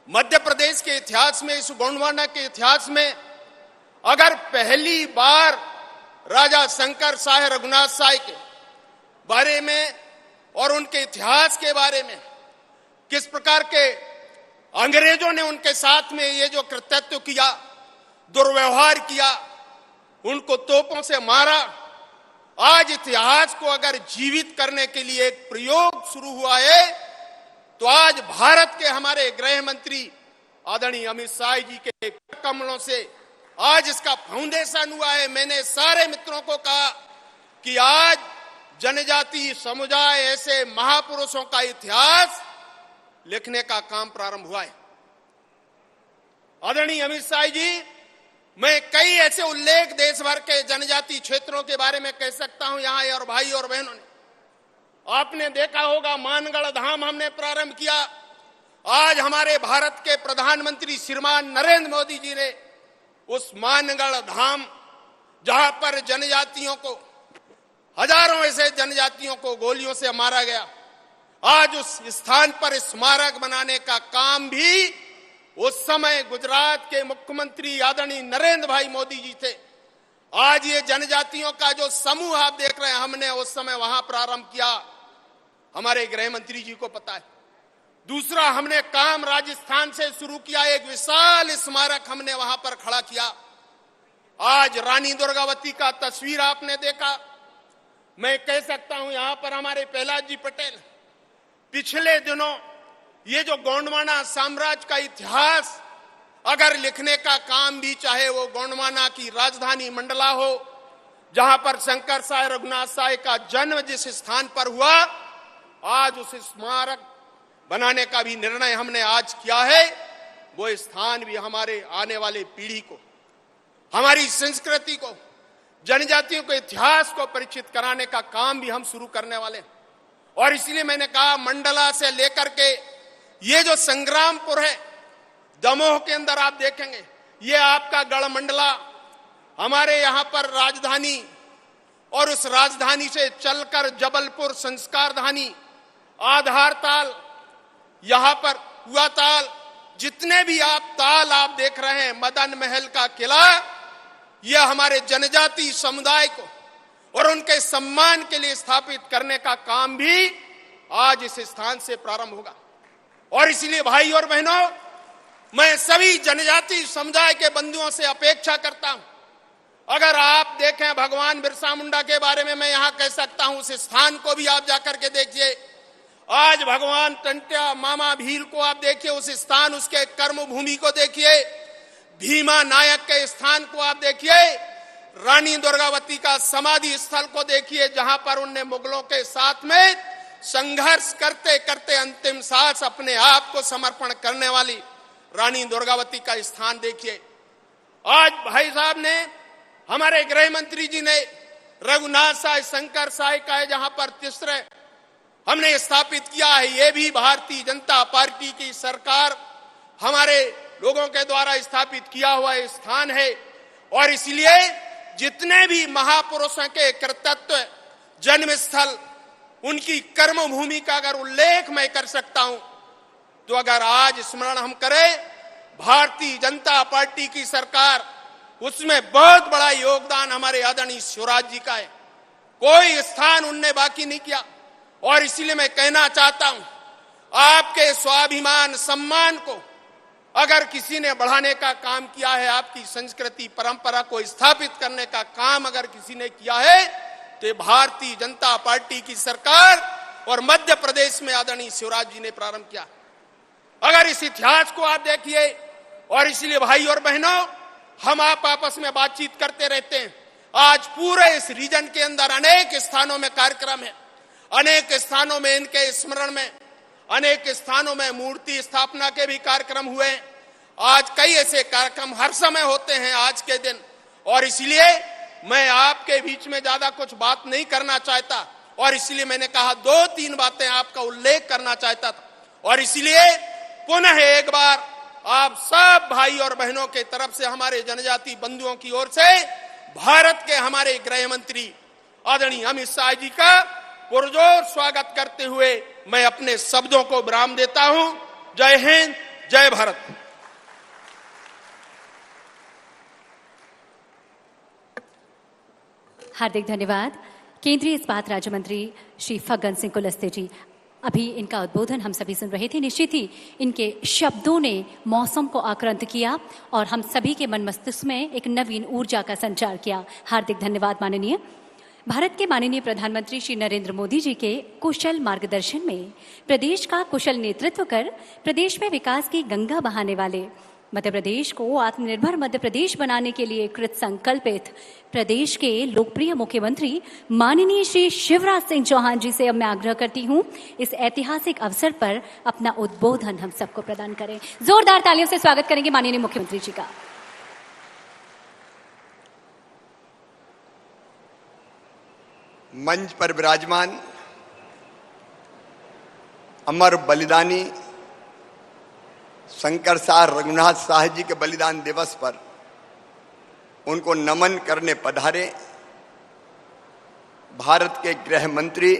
मध्य प्रदेश के इतिहास में, इस गोंडवाना के इतिहास में अगर पहली बार राजा शंकर शाह रघुनाथ शाह के बारे में और उनके इतिहास के बारे में, किस प्रकार के अंग्रेजों ने उनके साथ में ये जो कृत्यत्व किया, दुर्व्यवहार किया, उनको तोपों से मारा, आज इतिहास को अगर जीवित करने के लिए एक प्रयोग शुरू हुआ है, तो आज भारत के हमारे गृह मंत्री आदरणीय अमित शाह जी के कमलों से आज इसका फाउंडेशन हुआ है। मैंने सारे मित्रों को कहा कि आज जनजातीय समुदाय ऐसे महापुरुषों का इतिहास लिखने का काम प्रारंभ हुआ है। आदरणीय अमित शाह जी, मैं कई ऐसे उल्लेख देश भर के जनजातीय क्षेत्रों के बारे में कह सकता हूं यहां, और भाई और बहनों ने आपने देखा होगा मानगढ़ धाम हमने प्रारंभ किया। आज हमारे भारत के प्रधानमंत्री श्रीमान नरेंद्र मोदी जी ने उस मानगढ़ धाम, जहां पर जनजातियों को, हजारों ऐसे जनजातियों को गोलियों से मारा गया, आज उस स्थान पर स्मारक बनाने का काम भी उस समय गुजरात के मुख्यमंत्री आदरणीय नरेंद्र भाई मोदी जी थे। आज ये जनजातियों का जो समूह आप देख रहे हैं, हमने उस समय वहां प्रारंभ किया, हमारे गृह मंत्री जी को पता है। दूसरा, हमने काम राजस्थान से शुरू किया, एक विशाल स्मारक हमने वहां पर खड़ा किया। आज रानी दुर्गावती का तस्वीर आपने देखा। मैं कह सकता हूं यहां पर हमारे प्रहलाद जी पटेल पिछले दिनों ये जो गोंडवाना साम्राज्य का इतिहास अगर लिखने का काम भी, चाहे वो गोंडवाना की राजधानी मंडला हो, जहां पर शंकर शाह रघुनाथ शाह का जन्म जिस स्थान पर हुआ, आज उस स्मारक बनाने का भी निर्णय हमने आज किया है। वो स्थान भी हमारे आने वाले पीढ़ी को, हमारी संस्कृति को, जनजातियों के इतिहास को परिचित कराने का काम भी हम शुरू करने वाले हैं। और इसलिए मैंने कहा, मंडला से लेकर के ये जो संग्रामपुर है, दमोह के अंदर आप देखेंगे, ये आपका गढ़ मंडला, हमारे यहां पर राजधानी, और उस राजधानी से चलकर जबलपुर संस्कारधानी, आधार ताल, यहां पर हुआ ताल, जितने भी आप ताल आप देख रहे हैं, मदन महल का किला, यह हमारे जनजातीय समुदाय को और उनके सम्मान के लिए स्थापित करने का काम भी आज इस स्थान से प्रारंभ होगा। और इसलिए भाई और बहनों, मैं सभी जनजातीय समुदाय के बंधुओं से अपेक्षा करता हूं, अगर आप देखें भगवान बिरसा मुंडा के बारे में मैं यहां कह सकता हूं, उस स्थान को भी आप जाकर के देखिए। आज भगवान टंट्या मामा भील को आप देखिए, उस स्थान, उसके कर्म भूमि को देखिए। भीमा नायक के स्थान को आप देखिए। रानी दुर्गावती का समाधि स्थल को देखिए, जहां पर उनने मुगलों के साथ में संघर्ष करते करते अंतिम सांस अपने आप को समर्पण करने वाली रानी दुर्गावती का स्थान देखिए। आज भाई साहब ने, हमारे गृह मंत्री जी ने रघुनाथ शाह शंकर शाह का जहां पर तीसरे हमने स्थापित किया है, ये भी भारतीय जनता पार्टी की सरकार, हमारे लोगों के द्वारा स्थापित किया हुआ स्थान है। और इसलिए जितने भी महापुरुषों के कृतित्व, जन्मस्थल, उनकी कर्मभूमि का अगर उल्लेख मैं कर सकता हूं, तो अगर आज स्मरण हम करें, भारतीय जनता पार्टी की सरकार, उसमें बहुत बड़ा योगदान हमारे आदरणीय शिवराज जी का है। कोई स्थान उनने बाकी नहीं किया। और इसीलिए मैं कहना चाहता हूं, आपके स्वाभिमान सम्मान को अगर किसी ने बढ़ाने का काम किया है, आपकी संस्कृति परंपरा को स्थापित करने का काम अगर किसी ने किया है, तो भारतीय जनता पार्टी की सरकार और मध्य प्रदेश में आदरणीय शिवराज जी ने प्रारंभ किया। अगर इस इतिहास को आप देखिए, और इसलिए भाई और बहनों, हम आप आपस में बातचीत करते रहते हैं। आज पूरे इस रीजन के अंदर अनेक स्थानों में कार्यक्रम है, अनेक स्थानों में इनके स्मरण में, अनेक स्थानों में मूर्ति स्थापना के भी कार्यक्रम हुए। आज कई ऐसे कार्यक्रम हर समय होते हैं आज के दिन, और इसलिए मैं आपके बीच में ज्यादा कुछ बात नहीं करना चाहता, और इसलिए मैंने कहा 2-3 बातें आपका उल्लेख करना चाहता था। और इसलिए पुनः एक बार आप सब भाई और बहनों के तरफ से, हमारे जनजाति बंधुओं की ओर से, भारत के हमारे गृह मंत्री आदरणीय अमित शाह जी का पुरजोर स्वागत करते हुए मैं अपने शब्दों को विराम देता हूं। जय हिंद, जय भारत। हार्दिक धन्यवाद। केंद्रीय इस्पात राज्य मंत्री श्री फग्गन सिंह कुलस्ते जी, अभी इनका उद्बोधन हम सभी सुन रहे थे। निश्चित ही इनके शब्दों ने मौसम को आक्रांत किया और हम सभी के मन मस्तिष्क में एक नवीन ऊर्जा का संचार किया। हार्दिक धन्यवाद माननीय। भारत के माननीय प्रधानमंत्री श्री नरेंद्र मोदी जी के कुशल मार्गदर्शन में प्रदेश का कुशल नेतृत्व कर प्रदेश में विकास की गंगा बहाने वाले, मध्य प्रदेश को आत्मनिर्भर मध्य प्रदेश बनाने के लिए कृत संकल्पित प्रदेश के लोकप्रिय मुख्यमंत्री माननीय श्री शिवराज सिंह चौहान जी से अब मैं आग्रह करती हूं, इस ऐतिहासिक अवसर पर अपना उद्बोधन हम सबको प्रदान करें। जोरदार तालियों से स्वागत करेंगे माननीय मुख्यमंत्री जी का। मंच पर विराजमान अमर बलिदानी शंकर शाह रघुनाथ शाह जी के बलिदान दिवस पर उनको नमन करने पधारे भारत के गृह मंत्री,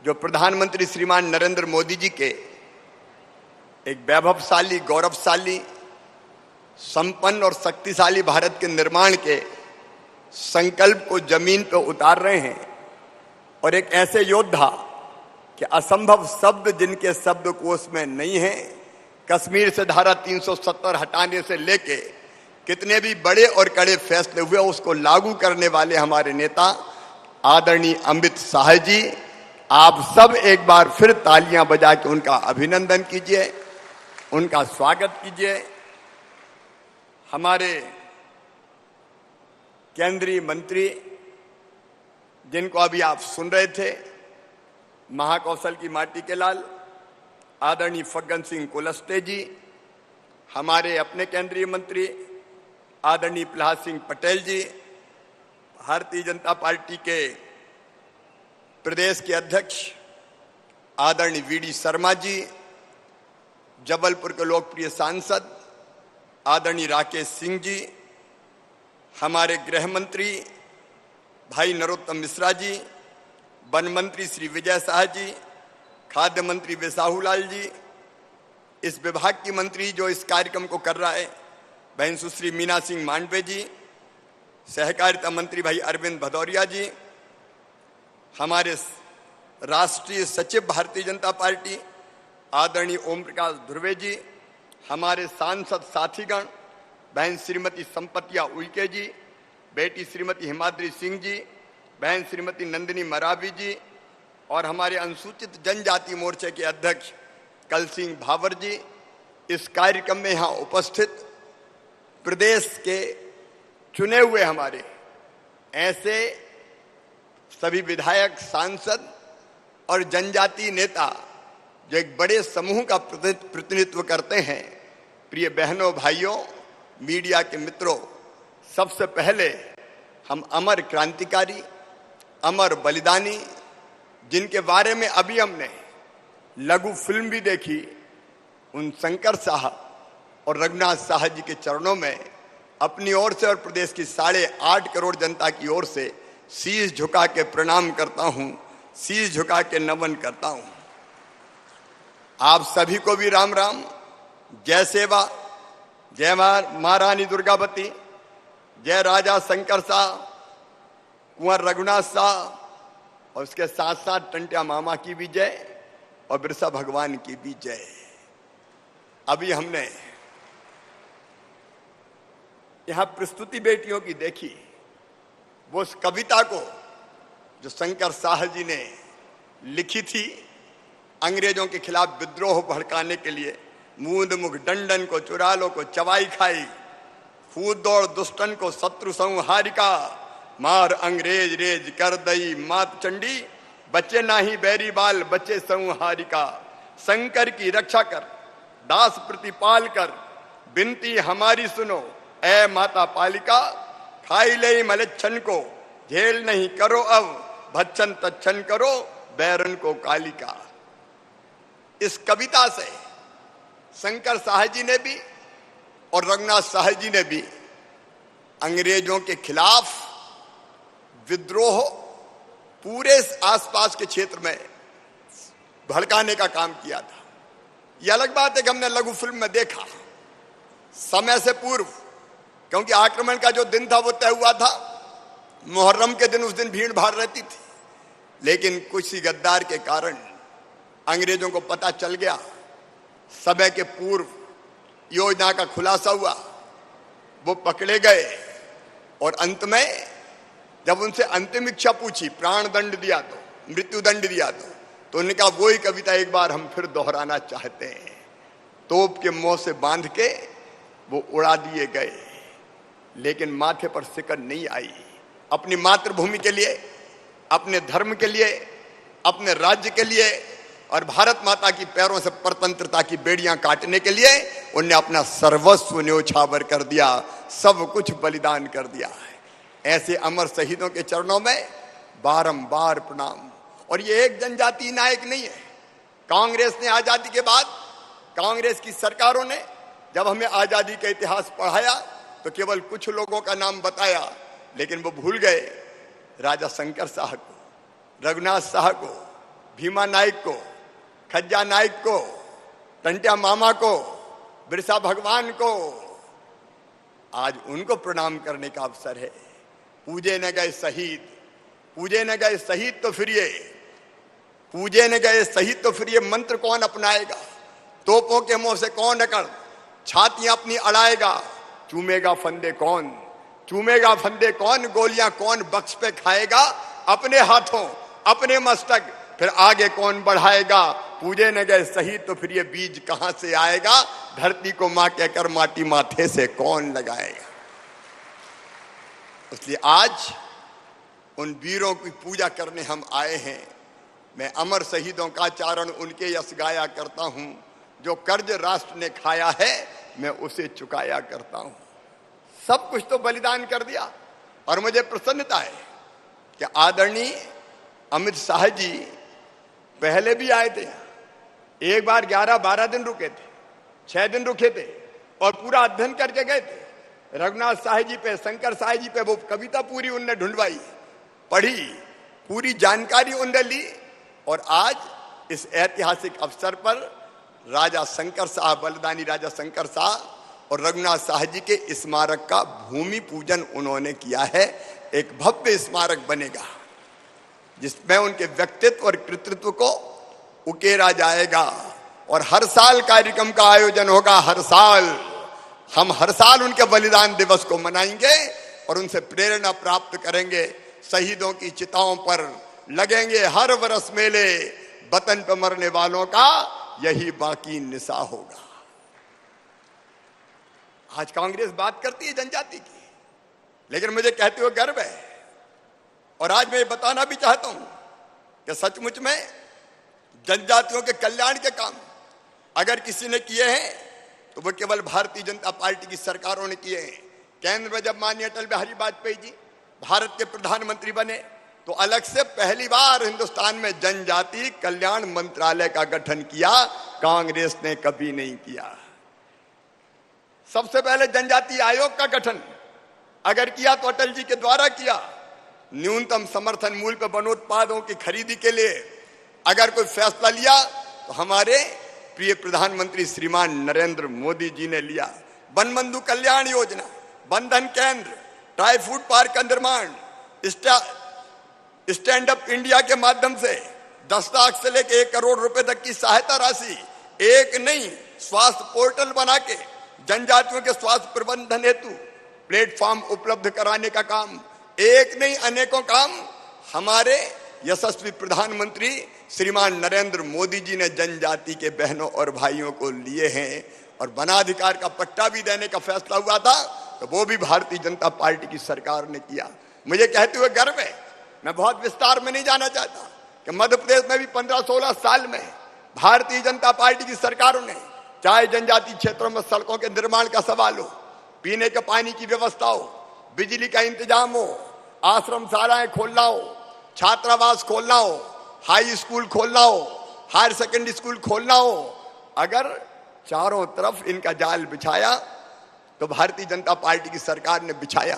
जो प्रधानमंत्री श्रीमान नरेंद्र मोदी जी के एक वैभवशाली, गौरवशाली, संपन्न और शक्तिशाली भारत के निर्माण के संकल्प को जमीन पर उतार रहे हैं, और एक ऐसे योद्धा कि असंभव शब्द जिनके शब्दकोश में नहीं है, कश्मीर से धारा 370 हटाने से लेके कितने भी बड़े और कड़े फैसले हुए उसको लागू करने वाले हमारे नेता आदरणीय अमित शाह जी, आप सब एक बार फिर तालियां बजा के उनका अभिनंदन कीजिए, उनका स्वागत कीजिए। हमारे केंद्रीय मंत्री जिनको अभी आप सुन रहे थे, महाकौशल की माटी के लाल आदरणीय फग्गन सिंह कुलस्ते जी, हमारे अपने केंद्रीय मंत्री आदरणीय प्रहलाद सिंह पटेल जी, भारतीय जनता पार्टी के प्रदेश के अध्यक्ष आदरणीय वीडी शर्मा जी, जबलपुर के लोकप्रिय सांसद आदरणीय राकेश सिंह जी, हमारे गृह मंत्री भाई नरोत्तम मिश्रा जी, वन मंत्री श्री विजय शाह जी, खाद्य मंत्री बेसाहूलाल जी, इस विभाग की मंत्री जो इस कार्यक्रम को कर रहा है बहन सुश्री मीना सिंह मांडवे जी, सहकारिता मंत्री भाई अरविंद भदौरिया जी, हमारे राष्ट्रीय सचिव भारतीय जनता पार्टी आदरणीय ओम प्रकाश ध्रुवे जी, हमारे सांसद साथीगण बहन श्रीमती संपतिया उइके जी, बेटी श्रीमती हिमाद्री सिंह जी, बहन श्रीमती नंदिनी मरावी जी, और हमारे अनुसूचित जनजाति मोर्चे के अध्यक्ष कल सिंह भावर जी, इस कार्यक्रम में यहाँ उपस्थित प्रदेश के चुने हुए हमारे ऐसे सभी विधायक, सांसद और जनजातीय नेता जो एक बड़े समूह का प्रतिनिधित्व करते हैं। प्रिय बहनों, भाइयों, मीडिया के मित्रों, सबसे पहले हम अमर क्रांतिकारी, अमर बलिदानी, जिनके बारे में अभी हमने लघु फिल्म भी देखी, उन शंकर शाह और रघुनाथ शाह जी के चरणों में अपनी ओर से और प्रदेश की 8.5 करोड़ जनता की ओर से शीश झुका के प्रणाम करता हूं, शीश झुका के नमन करता हूं। आप सभी को भी राम राम, जय सेवा, जय महारानी दुर्गावती, जय राजा शंकर शाह, कुंवर रघुनाथ शाह और उसके साथ साथ टंट्या मामा की भी जय और बिरसा भगवान की भी जय। अभी हमने यहां प्रस्तुति बेटियों की देखी, वो उस कविता को जो शंकर शाह जी ने लिखी थी अंग्रेजों के खिलाफ विद्रोह भड़काने के लिए। मूंद मुख डंडन को चुरालो को चवाई खाई, फूद दौड़ दुष्टन को शत्रु संहारिका, मार अंग्रेज रेज कर दई मात चंडी, बच्चे नाही बैरी बाल बच्चे संहारिका। शंकर की रक्षा कर दास प्रतिपाल कर, बिनती हमारी सुनो ऐ माता पालिका। खाई ले मलच्छन को झेल नहीं करो अब, भच्छन तच्छन करो बैरन को कालिका। इस कविता से शंकर शाह जी ने भी और रघुनाथ शाह जी ने भी अंग्रेजों के खिलाफ विद्रोह पूरे आसपास के क्षेत्र में भड़काने का काम किया था। यह अलग बात है कि हमने लघु फिल्म में देखा समय से पूर्व, क्योंकि आक्रमण का जो दिन था वो तय हुआ था, मुहर्रम के दिन उस दिन भीड़ भाड़ रहती थी, लेकिन कुछ ही गद्दार के कारण अंग्रेजों को पता चल गया, समय के पूर्व योजना का खुलासा हुआ, वो पकड़े गए और अंत में जब उनसे अंतिम इच्छा पूछी, प्राण दंड दिया तो, मृत्यु दंड दिया तो उन्होंने कहा वही कविता एक बार हम फिर दोहराना चाहते हैं। तोप के मुंह से बांध के वो उड़ा दिए गए, लेकिन माथे पर सिकन नहीं आई। अपनी मातृभूमि के लिए, अपने धर्म के लिए, अपने राज्य के लिए और भारत माता की पैरों से परतंत्रता की बेड़ियां काटने के लिए उन्हें अपना सर्वस्व न्योछावर कर दिया, सब कुछ बलिदान कर दिया है। ऐसे अमर शहीदों के चरणों में बारंबार प्रणाम। और ये एक जनजातीय नायक नहीं है। कांग्रेस ने आजादी के बाद, कांग्रेस की सरकारों ने जब हमें आजादी का इतिहास पढ़ाया तो केवल कुछ लोगों का नाम बताया, लेकिन वो भूल गए राजा शंकर शाह को, रघुनाथ शाह को, भीमा नायक को, खज्जा नायक को, टंट्या मामा को, बिरसा भगवान को। आज उनको प्रणाम करने का अवसर है। पूजे न गए शहीद, पूजे न गए शहीद तो फिर ये, पूजे न गए शहीद तो फिर ये मंत्र कौन अपनाएगा? तोपों के मुंह से कौन अकड़ छातियां अपनी अड़ाएगा? चूमेगा फंदे कौन, चूमेगा फंदे कौन, गोलियां कौन बक्स पे खाएगा? अपने हाथों अपने मस्तक फिर आगे कौन बढ़ाएगा? पूजे न गए शहीद तो फिर ये बीज कहां से आएगा? धरती को मां कहकर माटी माथे से कौन लगाएगा? इसलिए आज उन वीरों की पूजा करने हम आए हैं। मैं अमर शहीदों का चारण उनके यश गाया करता हूं, जो कर्ज राष्ट्र ने खाया है मैं उसे चुकाया करता हूं। सब कुछ तो बलिदान कर दिया। और मुझे प्रसन्नता है कि आदरणीय अमित शाह जी पहले भी आए थे, एक बार 11-12 दिन रुके थे, 6 दिन रुके थे और पूरा अध्ययन करके गए थे। रघुनाथ शाह जी पे, शंकर शाह जी पे वो कविता पूरी उनने ढूंढवाई, पढ़ी, पूरी जानकारी उनने ली। और आज इस ऐतिहासिक अवसर पर राजा शंकर शाह, बलिदानी राजा शंकर शाह और रघुनाथ शाह जी के स्मारक का भूमि पूजन उन्होंने किया है। एक भव्य स्मारक बनेगा जिसमें उनके व्यक्तित्व और कृतित्व को उकेरा जाएगा और हर साल कार्यक्रम का आयोजन होगा। हर साल हम हर साल उनके बलिदान दिवस को मनाएंगे और उनसे प्रेरणा प्राप्त करेंगे। शहीदों की चिताओं पर लगेंगे हर वर्ष मेले, वतन पर मरने वालों का यही बाकी निशा होगा। आज कांग्रेस बात करती है जनजाति की, लेकिन मुझे कहते हुए गर्व है। और आज मैं ये बताना भी चाहता हूं कि सचमुच में जनजातियों के कल्याण के काम अगर किसी ने किए हैं तो वो केवल भारतीय जनता पार्टी की सरकारों ने किए हैं। केंद्र में जब माननीय अटल बिहारी वाजपेयी जी भारत के प्रधानमंत्री बने तो अलग से पहली बार हिंदुस्तान में जनजाति कल्याण मंत्रालय का गठन किया, कांग्रेस ने कभी नहीं किया। सबसे पहले जनजाति आयोग का गठन अगर किया तो अटल जी के द्वारा किया। न्यूनतम समर्थन मूल्य पर वनोत्पादों की खरीदी के लिए अगर कोई फैसला लिया तो हमारे प्रिय प्रधानमंत्री श्रीमान नरेंद्र मोदी जी ने लिया। वन बंधु कल्याण योजना, बंधन केंद्र, ट्राई फूड पार्क का निर्माण, स्टैंड अप इंडिया के माध्यम से 10 लाख से लेकर 1 करोड़ रुपए तक की सहायता राशि, एक नहीं स्वास्थ्य पोर्टल बना के जनजातियों के स्वास्थ्य प्रबंधन हेतु प्लेटफॉर्म उपलब्ध कराने का काम, एक नहीं अनेकों काम हमारे यशस्वी प्रधानमंत्री श्रीमान नरेंद्र मोदी जी ने जनजाति के बहनों और भाइयों को लिए हैं। और वनाधिकार का पट्टा भी देने का फैसला हुआ था तो वो भी भारतीय जनता पार्टी की सरकार ने किया। मुझे कहते हुए गर्व है, मैं बहुत विस्तार में नहीं जाना चाहता कि मध्य प्रदेश में भी 15-16 साल में भारतीय जनता पार्टी की सरकारों ने, चाहे जनजातीय क्षेत्रों में सड़कों के निर्माण का सवाल हो, पीने के पानी की व्यवस्था हो, बिजली का इंतजाम हो, आश्रम शालाएं खोलना हो, छात्रावास खोलना हो, हाई स्कूल खोलना हो, हायर सेकेंडरी स्कूल खोलना हो, अगर चारों तरफ इनका जाल बिछाया तो भारतीय जनता पार्टी की सरकार ने बिछाया।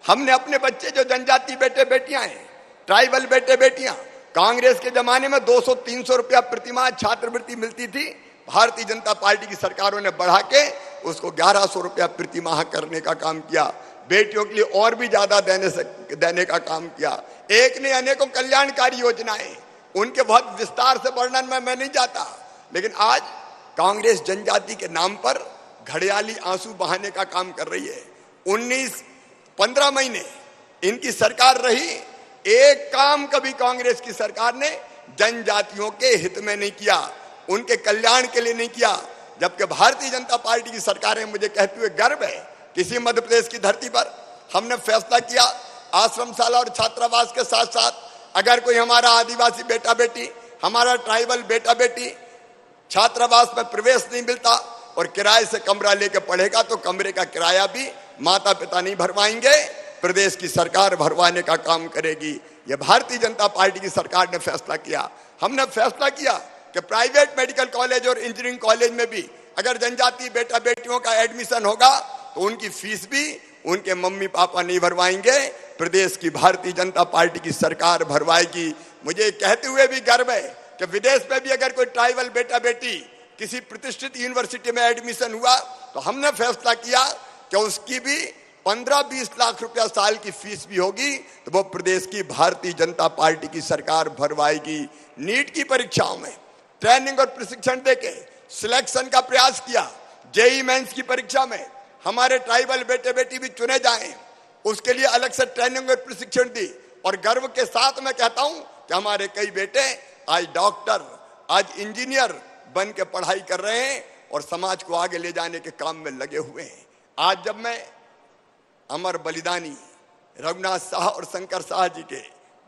हमने अपने बच्चे जो जनजाति बेटे बेटियां हैं, ट्राइबल बेटे बेटियां, कांग्रेस के जमाने में 200-300 रुपया प्रतिमाह छात्रवृत्ति मिलती थी, भारतीय जनता पार्टी की सरकारों ने बढ़ा के उसको 1100 रुपया प्रतिमाह करने का काम किया। बेटियों के लिए और भी ज्यादा देने का काम किया। एक ने अनेकों कल्याणकारी योजनाएं, उनके बहुत विस्तार से वर्णन में मैं नहीं जाता, लेकिन आज कांग्रेस जनजाति के नाम पर घड़ियाली आंसू बहाने का काम कर रही है। 15 महीने इनकी सरकार रही, एक काम कभी कांग्रेस की सरकार ने जनजातियों के हित में नहीं किया, उनके कल्याण के लिए नहीं किया। जबकि भारतीय जनता पार्टी की सरकार है, मुझे कहते हुए गर्व है, किसी मध्य प्रदेश की धरती पर हमने फैसला किया आश्रमशाला और छात्रावास के साथ साथ अगर कोई हमारा आदिवासी बेटा बेटी, हमारा ट्राइबल बेटा बेटी छात्रावास में प्रवेश नहीं मिलता और किराए से कमरा लेके पढ़ेगा तो कमरे का किराया भी माता पिता नहीं भरवाएंगे, प्रदेश की सरकार भरवाने का काम करेगी। यह भारतीय जनता पार्टी की सरकार ने फैसला किया। हमने फैसला किया कि प्राइवेट मेडिकल कॉलेज और इंजीनियरिंग कॉलेज में भी अगर जनजाति बेटा बेटियों का एडमिशन होगा तो उनकी फीस भी उनके मम्मी पापा नहीं भरवाएंगे, प्रदेश की भारतीय जनता पार्टी की सरकार भरवाएगी। मुझे कहते हुए भी गर्व है कि विदेश में भी अगर कोई ट्राइबल बेटा बेटी किसी प्रतिष्ठित यूनिवर्सिटी में एडमिशन हुआ तो हमने फैसला किया कि उसकी भी 15-20 लाख रुपया साल की फीस भी होगी तो वो प्रदेश की भारतीय जनता पार्टी की सरकार भरवाएगी। नीट की परीक्षाओं में ट्रेनिंग और प्रशिक्षण देके सिलेक्शन का प्रयास किया। जेईई मेंस की परीक्षा में हमारे ट्राइबल बेटे बेटी भी चुने जाएं, उसके लिए अलग से ट्रेनिंग और प्रशिक्षण दी। और गर्व के साथ मैं कहता हूं कि हमारे कई बेटे आज डॉक्टर, आज इंजीनियर बन के पढ़ाई कर रहे हैं और समाज को आगे ले जाने के काम में लगे हुए हैं। आज जब मैं अमर बलिदानी रघुनाथ साह और शंकर साह जी के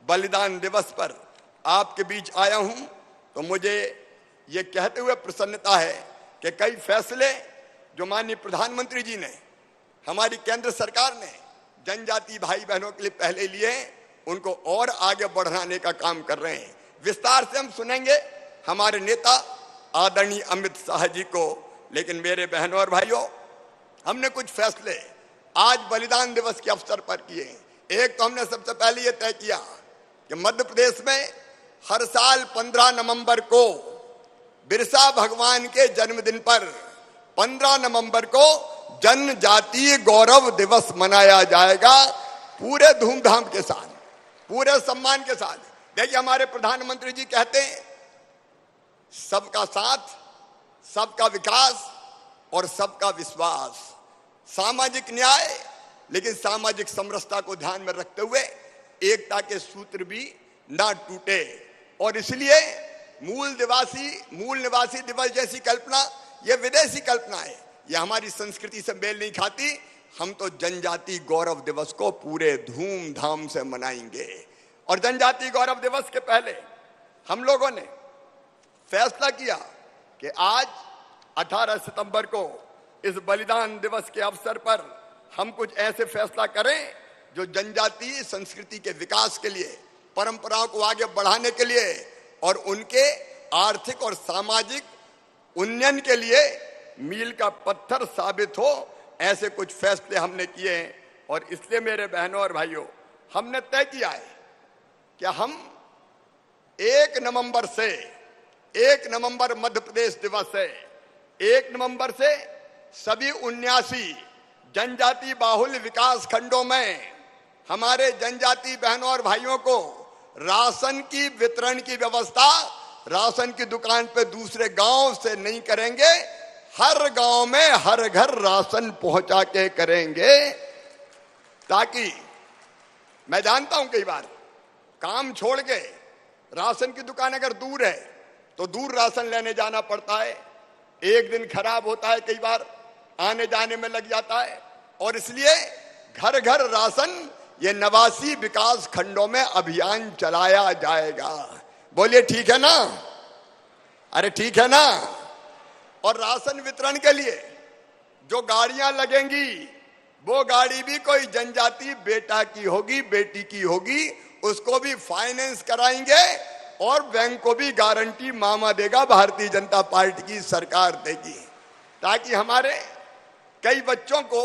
बलिदान दिवस पर आपके बीच आया हूं तो मुझे ये कहते हुए प्रसन्नता है कि कई फैसले जो माननीय प्रधानमंत्री जी ने, हमारी केंद्र सरकार ने जनजाति भाई बहनों के लिए पहले लिए, उनको और आगे बढ़ाने का काम कर रहे हैं। विस्तार से हम सुनेंगे हमारे नेता आदरणीय अमित शाह जी को। लेकिन मेरे बहनों और भाइयों, हमने कुछ फैसले आज बलिदान दिवस के अवसर पर किए। एक तो हमने सबसे पहले ये तय किया कि मध्य प्रदेश में हर साल 15 नवंबर को बिरसा भगवान के जन्मदिन पर 15 नवंबर को जनजातीय गौरव दिवस मनाया जाएगा, पूरे धूमधाम के साथ, पूरे सम्मान के साथ। देखिए हमारे प्रधानमंत्री जी कहते हैं सबका साथ, सबका विकास और सबका विश्वास, सामाजिक न्याय, लेकिन सामाजिक समरसता को ध्यान में रखते हुए एकता के सूत्र भी ना टूटे। और इसलिए मूल निवासी दिवस जैसी कल्पना ये विदेशी कल्पना है, ये हमारी संस्कृति से मेल नहीं खाती। हम तो जनजाति गौरव दिवस को पूरे धूमधाम से मनाएंगे। और जनजाति गौरव दिवस के पहले हम लोगों ने फैसला किया कि आज 18 सितंबर को इस बलिदान दिवस के अवसर पर हम कुछ ऐसे फैसला करें जो जनजातीय संस्कृति के विकास के लिए, परंपराओं को आगे बढ़ाने के लिए और उनके आर्थिक और सामाजिक उन्नयन के लिए मील का पत्थर साबित हो। ऐसे कुछ फैसले हमने किए हैं। और इसलिए मेरे बहनों और भाइयों, हमने तय किया है कि हम 1 नवंबर से, 1 नवंबर मध्य प्रदेश दिवस है, 1 नवंबर से सभी 79 जनजाति बाहुल विकास खंडों में हमारे जनजाति बहनों और भाइयों को राशन की वितरण की व्यवस्था राशन की दुकान पे दूसरे गांव से नहीं करेंगे, हर गांव में हर घर राशन पहुंचा के करेंगे। ताकि मैं जानता हूं कई बार काम छोड़ के राशन की दुकान अगर दूर है तो दूर राशन लेने जाना पड़ता है, एक दिन खराब होता है, कई बार आने जाने में लग जाता है, और इसलिए घर घर राशन ये 89 विकास खंडों में अभियान चलाया जाएगा। बोलिए ठीक है ना? अरे ठीक है ना? और राशन वितरण के लिए जो गाड़ियां लगेंगी वो गाड़ी भी कोई जनजाति बेटा की होगी, बेटी की होगी, उसको भी फाइनेंस कराएंगे और बैंक को भी गारंटी मामा देगा, भारतीय जनता पार्टी की सरकार देगी, ताकि हमारे कई बच्चों को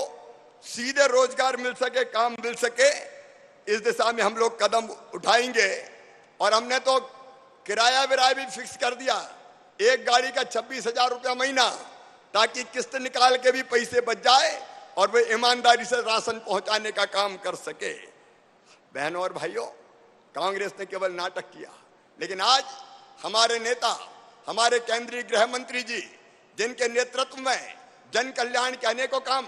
सीधे रोजगार मिल सके, काम मिल सके। इस दिशा में हम लोग कदम उठाएंगे। और हमने तो किराया विराया भी फिक्स कर दिया, एक गाड़ी का 26,000 रुपया महीना, ताकि किस्त निकाल के भी पैसे बच जाए और वे ईमानदारी से राशन पहुंचाने का काम कर सके। बहनों और भाइयों, कांग्रेस ने केवल नाटक किया, लेकिन आज हमारे नेता, हमारे केंद्रीय गृह मंत्री जी, जिनके नेतृत्व में जन कल्याण के अनेकों काम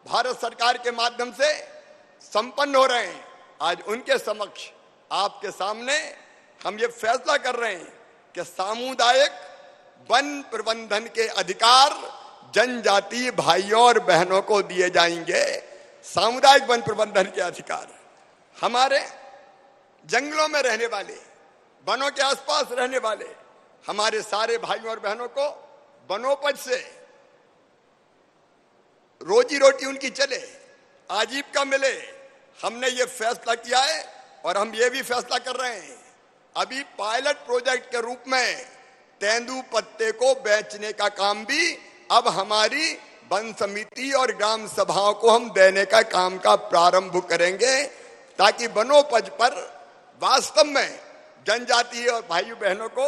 भारत सरकार के माध्यम से संपन्न हो रहे हैं, आज उनके समक्ष आपके सामने हम ये फैसला कर रहे हैं कि सामुदायिक वन प्रबंधन के अधिकार जनजातीय भाइयों और बहनों को दिए जाएंगे। सामुदायिक वन प्रबंधन के अधिकार हमारे जंगलों में रहने वाले, वनों के आसपास रहने वाले हमारे सारे भाइयों और बहनों को वनोपज से रोजी रोटी उनकी चले, आजीविका मिले। हमने ये फैसला किया है और हम ये भी फैसला कर रहे हैं, अभी पायलट प्रोजेक्ट के रूप में तेंदू पत्ते को बेचने का काम भी अब हमारी वन समिति और ग्राम सभाओं को हम देने का काम का प्रारंभ करेंगे, ताकि वनोपज पर वास्तव में जनजातीय और भाई बहनों को,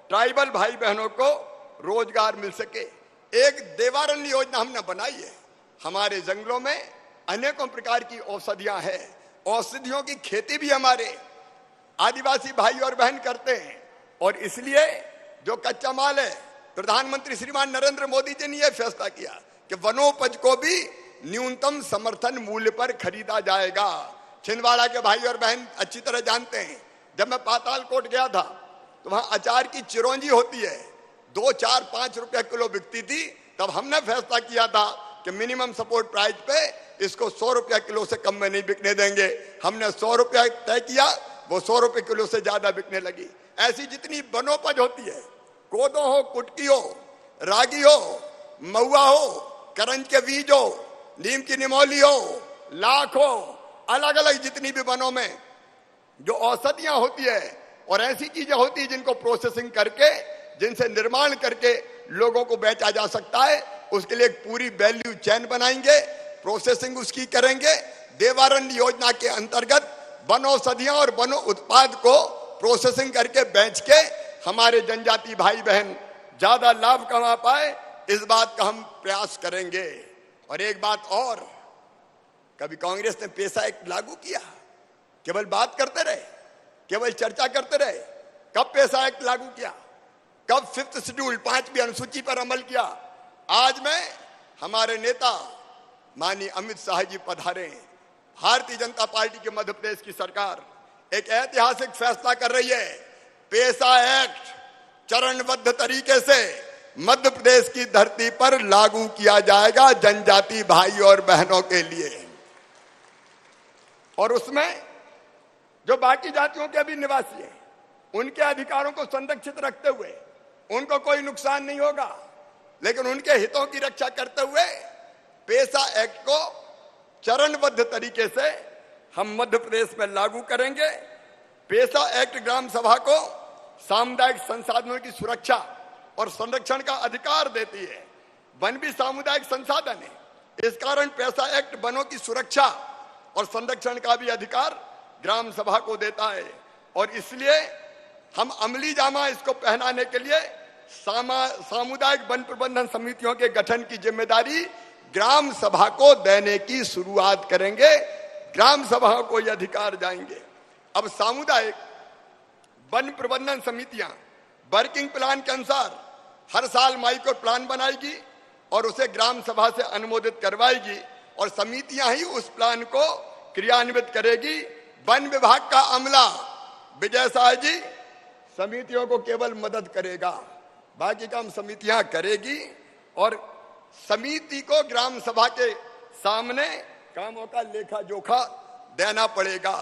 ट्राइबल भाई बहनों को रोजगार मिल सके। एक देवारण्य योजना हमने बनाई है। हमारे जंगलों में अनेकों प्रकार की औषधियां हैं, औषधियों की खेती भी हमारे आदिवासी भाई और बहन करते हैं, और इसलिए जो कच्चा माल है, प्रधानमंत्री श्रीमान नरेंद्र मोदी जी ने यह फैसला किया कि वनोपज को भी न्यूनतम समर्थन मूल्य पर खरीदा जाएगा। छिंदवाड़ा के भाई और बहन अच्छी तरह जानते हैं, जब मैं पातालकोट गया था तो वहां अचार की चिरौंजी होती है, 2, 4, 5 रुपए किलो बिकती थी। तब हमने फैसला किया था कि मिनिमम सपोर्ट प्राइस पे इसको 100 रुपया किलो से कम में नहीं बिकने देंगे। हमने 100 रुपया तय किया, वो 100 रुपए किलो से ज्यादा बिकने लगी। ऐसी जितनी वनोपज होती है, कोदो हो, कुटकी हो, रागी हो, महुआ हो, करंज के बीज हो, नीम की निमोली हो, लाख हो, अलग अलग जितनी भी वनों में जो औषधियां होती है और ऐसी चीजें होती है जिनको प्रोसेसिंग करके, जिनसे निर्माण करके लोगों को बेचा जा सकता है, उसके लिए एक पूरी वैल्यू चेन बनाएंगे, प्रोसेसिंग उसकी करेंगे। देवारण्य योजना के अंतर्गत वन औषधियां और वन उत्पाद को प्रोसेसिंग करके बेच के हमारे जनजाति भाई बहन ज्यादा लाभ कमा पाए, इस बात का हम प्रयास करेंगे। और एक बात और, कभी कांग्रेस ने पेशा एक्ट लागू किया? केवल बात करते रहे, केवल चर्चा करते रहे। कब पेशा एक्ट लागू किया? कब 5th शेड्यूल 5वीं अनुसूची पर अमल किया? आज मैं हमारे नेता माननीय अमित शाह जी पधारे, भारतीय जनता पार्टी के मध्य प्रदेश की सरकार एक ऐतिहासिक फैसला कर रही है। पेशा एक्ट चरणबद्ध तरीके से मध्य प्रदेश की धरती पर लागू किया जाएगा जनजाति भाई और बहनों के लिए। और उसमें जो बाकी जातियों के भी निवासी हैं, उनके अधिकारों को संरक्षित रखते हुए उनको कोई नुकसान नहीं होगा, लेकिन उनके हितों की रक्षा करते हुए पेशा एक्ट को चरणबद्ध तरीके से हम मध्य प्रदेश में लागू करेंगे। पेशा एक्ट ग्राम सभा को सामुदायिक संसाधनों की सुरक्षा और संरक्षण का अधिकार देती है। वन भी सामुदायिक संसाधन है, इस कारण पेशा एक्ट वनों की सुरक्षा और संरक्षण का भी अधिकार ग्राम सभा को देता है। और इसलिए हम अमली जामा इसको पहनाने के लिए सामुदायिक वन प्रबंधन समितियों के गठन की जिम्मेदारी ग्राम सभा को देने की शुरुआत करेंगे। ग्राम सभाओं को ये अधिकार जाएंगे। अब सामुदायिक वन प्रबंधन समितियां वर्किंग प्लान के अनुसार हर साल माइक्रो प्लान बनाएगी और उसे ग्राम सभा से अनुमोदित करवाएगी और समितियां ही उस प्लान को क्रियान्वित करेगी। वन विभाग का अमला विजय साह जी समितियों को केवल मदद करेगा, बाकी काम समितियां करेगी और समिति को ग्राम सभा के सामने कामों का लेखा जोखा देना पड़ेगा।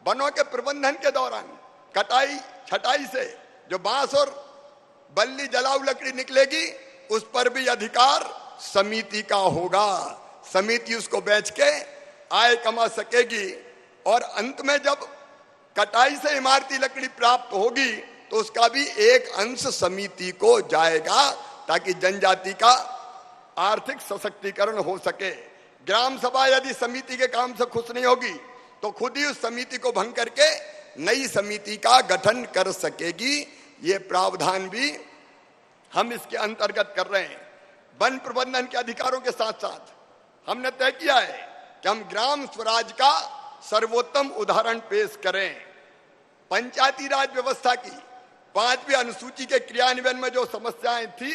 वनों के प्रबंधन के दौरान कटाई छटाई से जो बांस और बल्ली जलाऊ लकड़ी निकलेगी उस पर भी अधिकार समिति का होगा। समिति उसको बेच के आय कमा सकेगी और अंत में जब कटाई से इमारती लकड़ी प्राप्त होगी तो उसका भी एक अंश समिति को जाएगा ताकि जनजाति का आर्थिक सशक्तिकरण हो सके। ग्राम सभा यदि समिति के काम से खुश नहीं होगी तो खुद ही उस समिति को भंग करके नई समिति का गठन कर सकेगी। ये प्रावधान भी हम इसके अंतर्गत कर रहे हैं। वन प्रबंधन के अधिकारों के साथ साथ हमने तय किया है कि हम ग्राम स्वराज का सर्वोत्तम उदाहरण पेश करें। पंचायती राज व्यवस्था की 5वीं अनुसूची के क्रियान्वयन में जो समस्याएं थी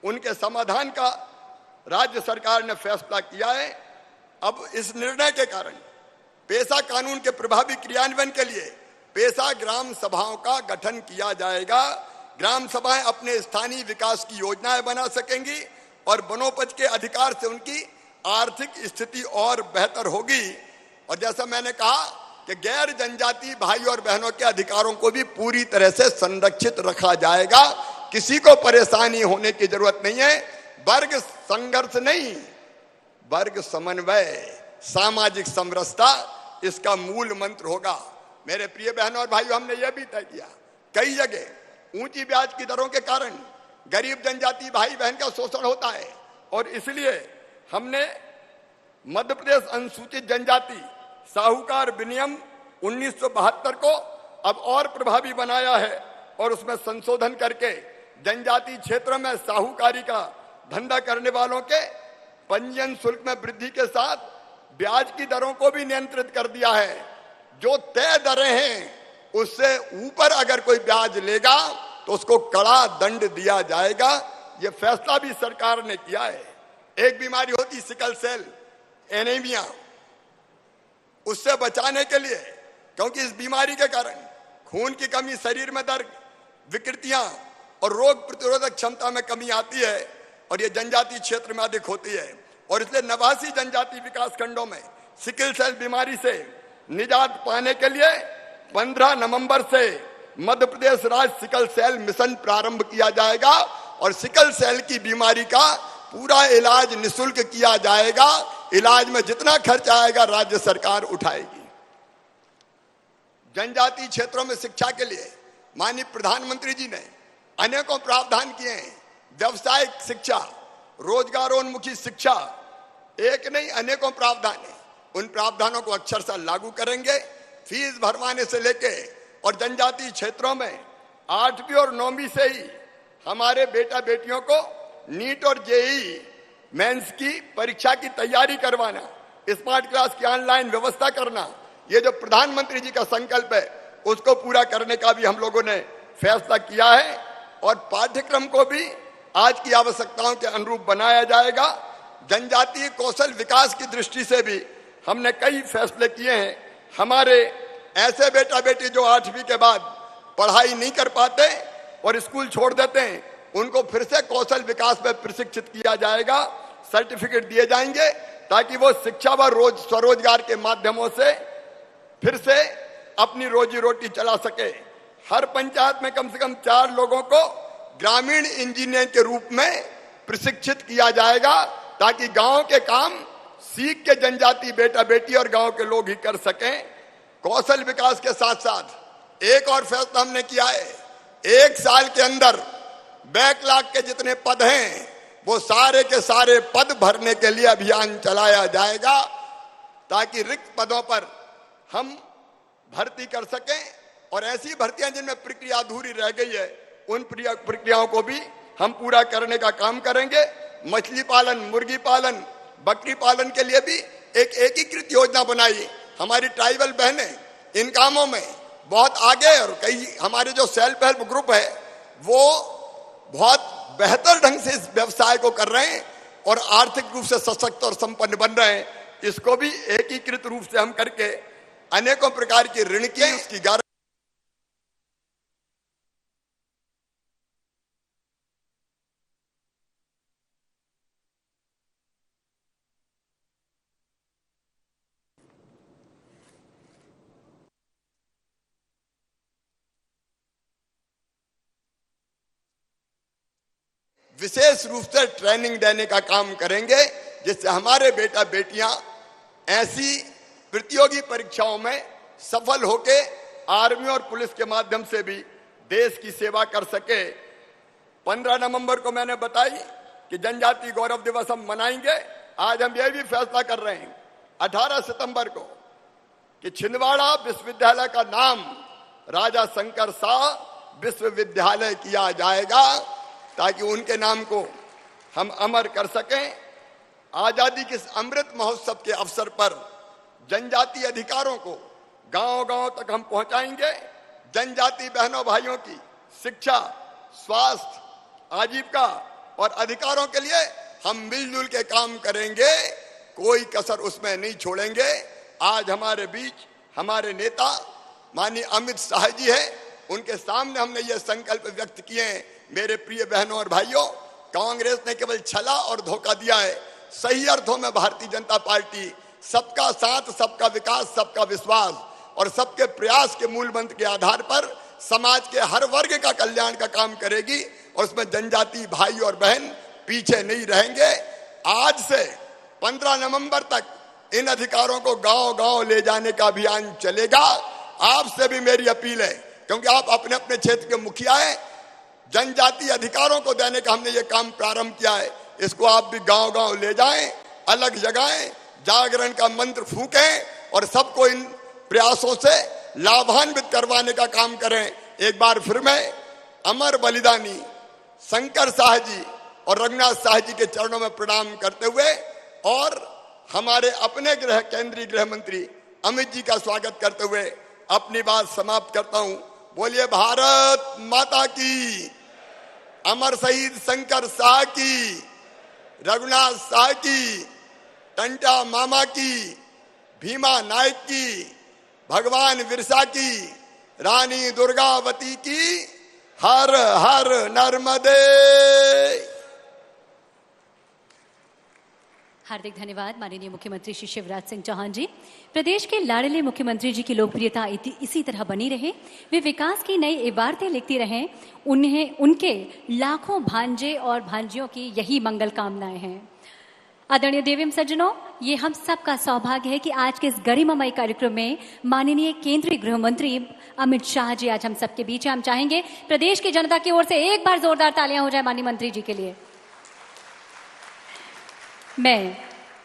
उनके समाधान का राज्य सरकार ने फैसला किया है। अब इस निर्णय के कारण पेशा कानून के प्रभावी क्रियान्वयन के लिए पेशा ग्राम सभाओं का गठन किया जाएगा। ग्राम सभाएं अपने स्थानीय विकास की योजनाएं बना सकेंगी और वनोपज के अधिकार से उनकी आर्थिक स्थिति और बेहतर होगी। और जैसा मैंने कहा कि गैर जनजाति भाई और बहनों के अधिकारों को भी पूरी तरह से संरक्षित रखा जाएगा। किसी को परेशानी होने की जरूरत नहीं है। वर्ग संघर्ष नहीं, वर्ग समन्वय, सामाजिक समरसता इसका मूल मंत्र होगा। मेरे प्रिय बहनों और भाइयों, हमने यह भी तय किया कई जगह ऊंची ब्याज की दरों के कारण गरीब जनजाति भाई बहन का शोषण होता है और इसलिए हमने मध्य प्रदेश अनुसूचित जनजाति साहूकार विनियम 1972 को अब और प्रभावी बनाया है और उसमें संशोधन करके जनजाति क्षेत्र में साहूकारी का धंधा करने वालों के पंजीयन शुल्क में वृद्धि के साथ ब्याज की दरों को भी नियंत्रित कर दिया है। जो तय दरें हैं उससे ऊपर अगर कोई ब्याज लेगा तो उसको कड़ा दंड दिया जाएगा। यह फैसला भी सरकार ने किया है। एक बीमारी होती सिकल सेल एनीमिया, उससे बचाने के लिए, क्योंकि इस बीमारी के कारण खून की कमी, शरीर में दर्द, विकृतियां और रोग प्रतिरोधक क्षमता में कमी आती है और ये जनजाति क्षेत्र में अधिक होती है और इसलिए 89 जनजाति विकास खंडों में सिकल सेल बीमारी से निजात पाने के लिए 15 नवंबर से मध्य प्रदेश राज्य सिकल सेल मिशन प्रारंभ किया जाएगा और सिकल सेल की बीमारी का पूरा इलाज निःशुल्क किया जाएगा। इलाज में जितना खर्च आएगा राज्य सरकार उठाएगी। जनजाति क्षेत्रों में शिक्षा के लिए माननीय प्रधानमंत्री जी ने अनेकों प्रावधान किए हैं। व्यवसायिक शिक्षा, रोजगारोन्मुखी शिक्षा, एक नहीं अनेकों प्रावधान है। उन प्रावधानों को अक्षरशः लागू करेंगे। फीस भरवाने से लेके और जनजाति क्षेत्रों में 8वीं और 9वीं से ही हमारे बेटा बेटियों को नीट और जेईई मेंस की परीक्षा की तैयारी करवाना, स्मार्ट क्लास की ऑनलाइन व्यवस्था करना, ये जो प्रधानमंत्री जी का संकल्प है उसको पूरा करने का भी हम लोगों ने फैसला किया है और पाठ्यक्रम को भी आज की आवश्यकताओं के अनुरूप बनाया जाएगा। जनजातीय कौशल विकास की दृष्टि से भी हमने कई फैसले किए हैं। हमारे ऐसे बेटा बेटी जो 8वीं के बाद पढ़ाई नहीं कर पाते और स्कूल छोड़ देते हैं, उनको फिर से कौशल विकास में प्रशिक्षित किया जाएगा। सर्टिफिकेट दिए जाएंगे ताकि वो शिक्षा व स्वरोजगार के माध्यमों से फिर से अपनी रोजी रोटी चला सके। हर पंचायत में कम से कम 4 लोगों को ग्रामीण इंजीनियर के रूप में प्रशिक्षित किया जाएगा ताकि गांव के काम सीख के जनजाति बेटा बेटी और गांव के लोग ही कर सकें। कौशल विकास के साथ साथ एक और फैसला हमने किया है, 1 साल के अंदर बैकलॉग के जितने पद हैं वो सारे के सारे पद भरने के लिए अभियान चलाया जाएगा। ताकि रिक्त पदों पर हम भर्ती कर सकें और ऐसी भर्तियां जिनमें प्रक्रिया अधूरी रह गई है उन प्रक्रियाओं को भी हम पूरा करने का काम करेंगे। मछली पालन, मुर्गी पालन, बकरी पालन के लिए भी एक एकीकृत योजना बनाई। हमारी ट्राइबल बहनें इन कामों में बहुत आगे, और कई हमारे जो सेल्फ हेल्प ग्रुप है वो बहुत बेहतर ढंग से इस व्यवसाय को कर रहे हैं और आर्थिक रूप से सशक्त और संपन्न बन रहे हैं। इसको भी एकीकृत रूप से हम करके अनेकों प्रकार की ऋण की उसकी गारंटी विशेष रूप से ट्रेनिंग देने का काम करेंगे, जिससे हमारे बेटा बेटियां ऐसी प्रतियोगी परीक्षाओं में सफल होके आर्मी और पुलिस के माध्यम से भी देश की सेवा कर सके। 15 नवंबर को मैंने बताई कि जनजाति गौरव दिवस हम मनाएंगे। आज हम यह भी फैसला कर रहे हैं 18 सितंबर को कि छिंदवाड़ा विश्वविद्यालय का नाम राजा शंकर शाह विश्वविद्यालय किया जाएगा, ताकि उनके नाम को हम अमर कर सकें। आजादी के इस अमृत महोत्सव के अवसर पर जनजाति अधिकारों को गांव-गांव तक हम पहुंचाएंगे। जनजाति बहनों भाइयों की शिक्षा, स्वास्थ्य, आजीविका और अधिकारों के लिए हम मिलजुल के काम करेंगे, कोई कसर उसमें नहीं छोड़ेंगे। आज हमारे बीच हमारे नेता माननीय अमित शाह जी हैं, उनके सामने हमने ये संकल्प व्यक्त किए हैं। मेरे प्रिय बहनों और भाइयों, कांग्रेस ने केवल छला और धोखा दिया है। सही अर्थों में भारतीय जनता पार्टी सबका साथ, सबका विकास, सबका विश्वास और सबके प्रयास के मूल मंत्र के आधार पर समाज के हर वर्ग का कल्याण का काम करेगी और उसमें जनजाति भाई और बहन पीछे नहीं रहेंगे। आज से 15 नवंबर तक इन अधिकारों को गांव-गांव ले जाने का अभियान चलेगा। आपसे भी मेरी अपील है, क्योंकि आप अपने अपने क्षेत्र के मुखिया हैं, जनजाति अधिकारों को देने का हमने ये काम प्रारंभ किया है। इसको आप भी गांव-गांव ले जाएं, अलग जगाएं, जागरण का मंत्र फूकें और सबको इन प्रयासों से लाभान्वित करवाने का काम करें। एक बार फिर मैं अमर बलिदानी शंकर शाह जी और रघुनाथ शाह जी के चरणों में प्रणाम करते हुए और हमारे अपने केंद्रीय गृह मंत्री अमित जी का स्वागत करते हुए अपनी बात समाप्त करता हूं। बोलिए भारत माता की, अमर शहीद शंकर शाह की, रघुनाथ शाह की, टंटा मामा की, भीमा नायक की, भगवान बिरसा की, रानी दुर्गावती की, हर हर नर्मदे। हार्दिक धन्यवाद माननीय मुख्यमंत्री श्री शिवराज सिंह चौहान जी। प्रदेश के लाडले मुख्यमंत्री जी की लोकप्रियता इसी तरह बनी रहे, वे विकास की नई इबारतें लिखती रहें, उन्हें उनके लाखों भांजे और भांजियों की यही मंगल कामनाएं हैं। आदरणीय देवीम सज्जनों, ये हम सबका सौभाग्य है कि आज के इस गरिमामय कार्यक्रम में माननीय केंद्रीय गृह मंत्री अमित शाह जी आज हम सबके बीच हैं। हम चाहेंगे प्रदेश की जनता की ओर से एक बार जोरदार तालियां हो जाए माननीय मंत्री जी के लिए। मैं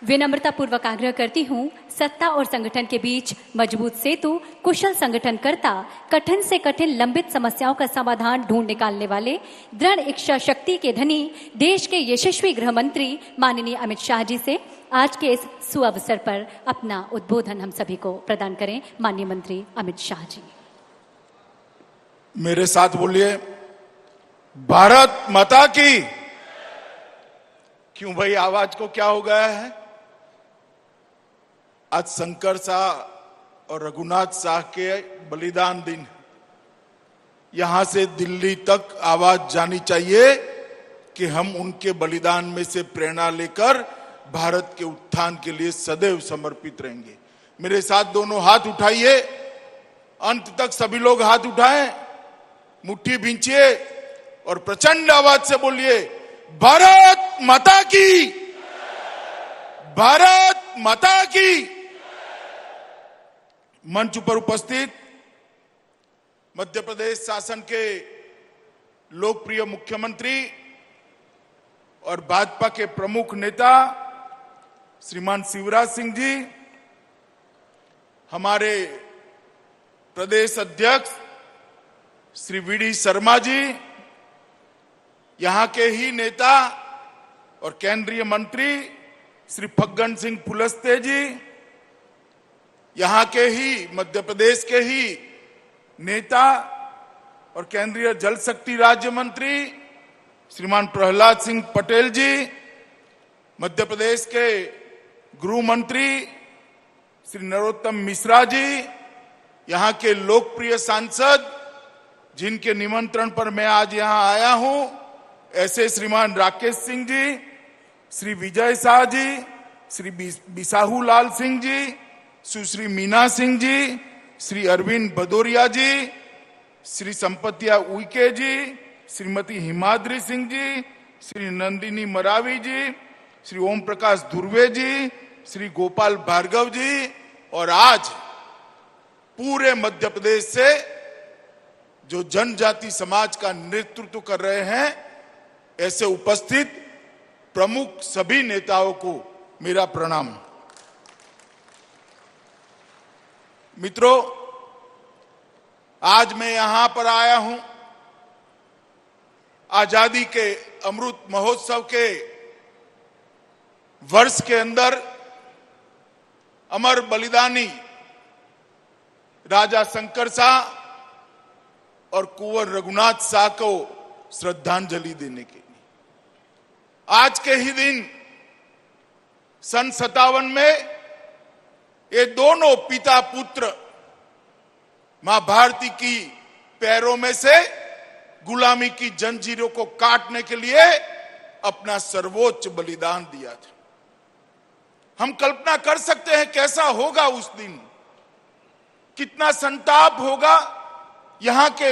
विनम्रता पूर्वक आग्रह करती हूं, सत्ता और संगठन के बीच मजबूत सेतु, कुशल संगठनकर्ता, कठिन से कठिन लंबित समस्याओं का समाधान ढूंढ निकालने वाले, दृढ़ इच्छा शक्ति के धनी देश के यशस्वी गृह मंत्री माननीय अमित शाह जी से आज के इस सुअवसर पर अपना उद्बोधन हम सभी को प्रदान करें। माननीय मंत्री अमित शाह जी, मेरे साथ बोलिए, भारत माता की। क्यों भाई, आवाज को क्या हो गया है? आज शंकर शाह और रघुनाथ शाह के बलिदान दिन, यहां से दिल्ली तक आवाज जानी चाहिए कि हम उनके बलिदान में से प्रेरणा लेकर भारत के उत्थान के लिए सदैव समर्पित रहेंगे। मेरे साथ दोनों हाथ उठाइए, अंत तक सभी लोग हाथ उठाएं, मुट्ठी भींचिए और प्रचंड आवाज से बोलिए, भारत माता की, भारत माता की। मंच पर उपस्थित मध्य प्रदेश शासन के लोकप्रिय मुख्यमंत्री और भाजपा के प्रमुख नेता श्रीमान शिवराज सिंह जी, हमारे प्रदेश अध्यक्ष श्री वीडी शर्मा जी, यहां के ही नेता और केंद्रीय मंत्री श्री फग्गन सिंह कुलस्ते जी, यहां के ही मध्य प्रदेश के ही नेता और केंद्रीय जल शक्ति राज्य मंत्री श्रीमान प्रहलाद सिंह पटेल जी, मध्य प्रदेश के गृह मंत्री श्री नरोत्तम मिश्रा जी, यहां के लोकप्रिय सांसद जिनके निमंत्रण पर मैं आज यहां आया हूं, ऐसे श्रीमान राकेश सिंह जी, श्री विजय शाह जी, श्री बिसाहू लाल सिंह जी, सुश्री मीना सिंह जी, श्री अरविंद भदौरिया जी, श्री संपतिया उइके जी, श्रीमती हिमाद्री सिंह जी, श्री नंदिनी मरावी जी, श्री ओम प्रकाश धुर्वे जी, श्री गोपाल भार्गव जी, और आज पूरे मध्य प्रदेश से जो जनजाति समाज का नेतृत्व कर रहे हैं, ऐसे उपस्थित प्रमुख सभी नेताओं को मेरा प्रणाम। मित्रों, आज मैं यहां पर आया हूं आजादी के अमृत महोत्सव के वर्ष के अंदर अमर बलिदानी राजा शंकर शाह और कुंवर रघुनाथ शाह को श्रद्धांजलि देने के लिए आज के ही दिन सन 57 में ये दोनों पिता पुत्र मां भारती की पैरों में से गुलामी की जंजीरों को काटने के लिए अपना सर्वोच्च बलिदान दिया था। हम कल्पना कर सकते हैं कैसा होगा उस दिन, कितना संताप होगा यहां के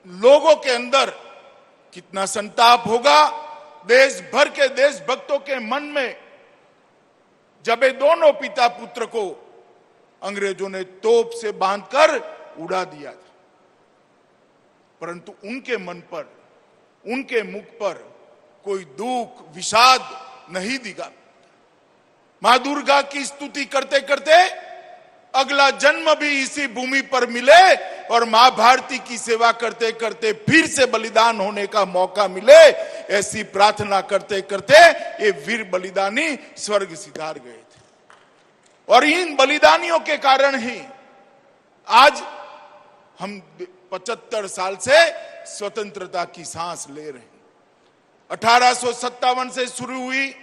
लोगों के अंदर, कितना संताप होगा देश भर के देशभक्तों के मन में, जब ये दोनों पिता पुत्र को अंग्रेजों ने तोप से बांधकर उड़ा दिया था, परंतु उनके मन पर, उनके मुख पर कोई दुख विषाद नहीं दिखा। मां दुर्गा की स्तुति करते करते अगला जन्म भी इसी भूमि पर मिले और मां भारती की सेवा करते करते फिर से बलिदान होने का मौका मिले, ऐसी प्रार्थना करते करते ये वीर बलिदानी स्वर्ग सिधार गए थे। और इन बलिदानियों के कारण ही आज हम 75 साल से स्वतंत्रता की सांस ले रहे हैं। 1857 से शुरू हुई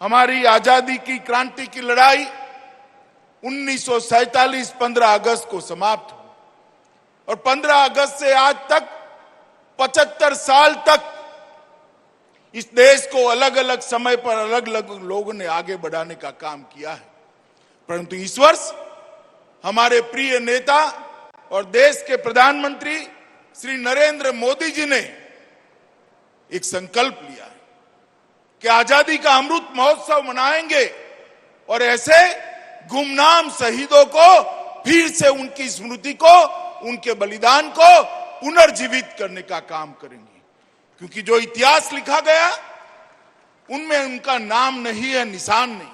हमारी आजादी की क्रांति की लड़ाई 1947 15 अगस्त को समाप्त हुई और 15 अगस्त से आज तक 75 साल तक इस देश को अलग अलग समय पर अलग अलग लोगों ने आगे बढ़ाने का काम किया है। परंतु इस वर्ष हमारे प्रिय नेता और देश के प्रधानमंत्री श्री नरेंद्र मोदी जी ने एक संकल्प लिया है कि आजादी का अमृत महोत्सव मनाएंगे और ऐसे गुमनाम शहीदों को फिर से उनकी स्मृति को, उनके बलिदान को पुनर्जीवित करने का काम करेंगे, क्योंकि जो इतिहास लिखा गया उनमें उनका नाम नहीं है, निशान नहीं।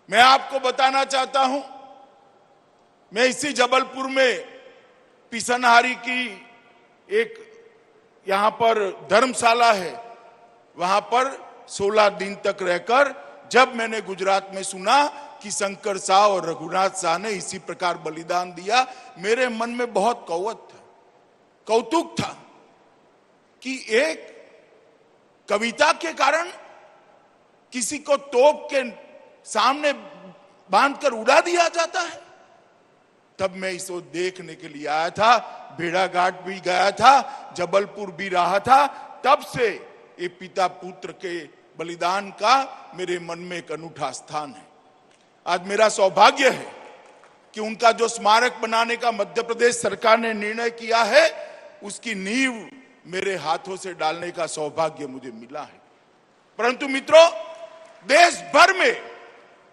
मैं आपको बताना चाहता हूं, मैं इसी जबलपुर में पिसनहारी की एक यहां पर धर्मशाला है, वहां पर 16 दिन तक रहकर जब मैंने गुजरात में सुना कि शंकर शाह और रघुनाथ शाह ने इसी प्रकार बलिदान दिया, मेरे मन में बहुत कौतुक था कि एक कविता के कारण किसी को तोप के सामने बांधकर उड़ा दिया जाता है। तब मैं इसको देखने के लिए आया था, भेड़ाघाट भी गया था, जबलपुर भी रहा था। तब से ये पिता पुत्र के बलिदान का मेरे मन में एक अनूठा स्थान है। आज मेरा सौभाग्य है कि उनका जो स्मारक बनाने का मध्य प्रदेश सरकार ने निर्णय किया है, उसकी नींव मेरे हाथों से डालने का सौभाग्य मुझे मिला है। परंतु मित्रों, देश भर में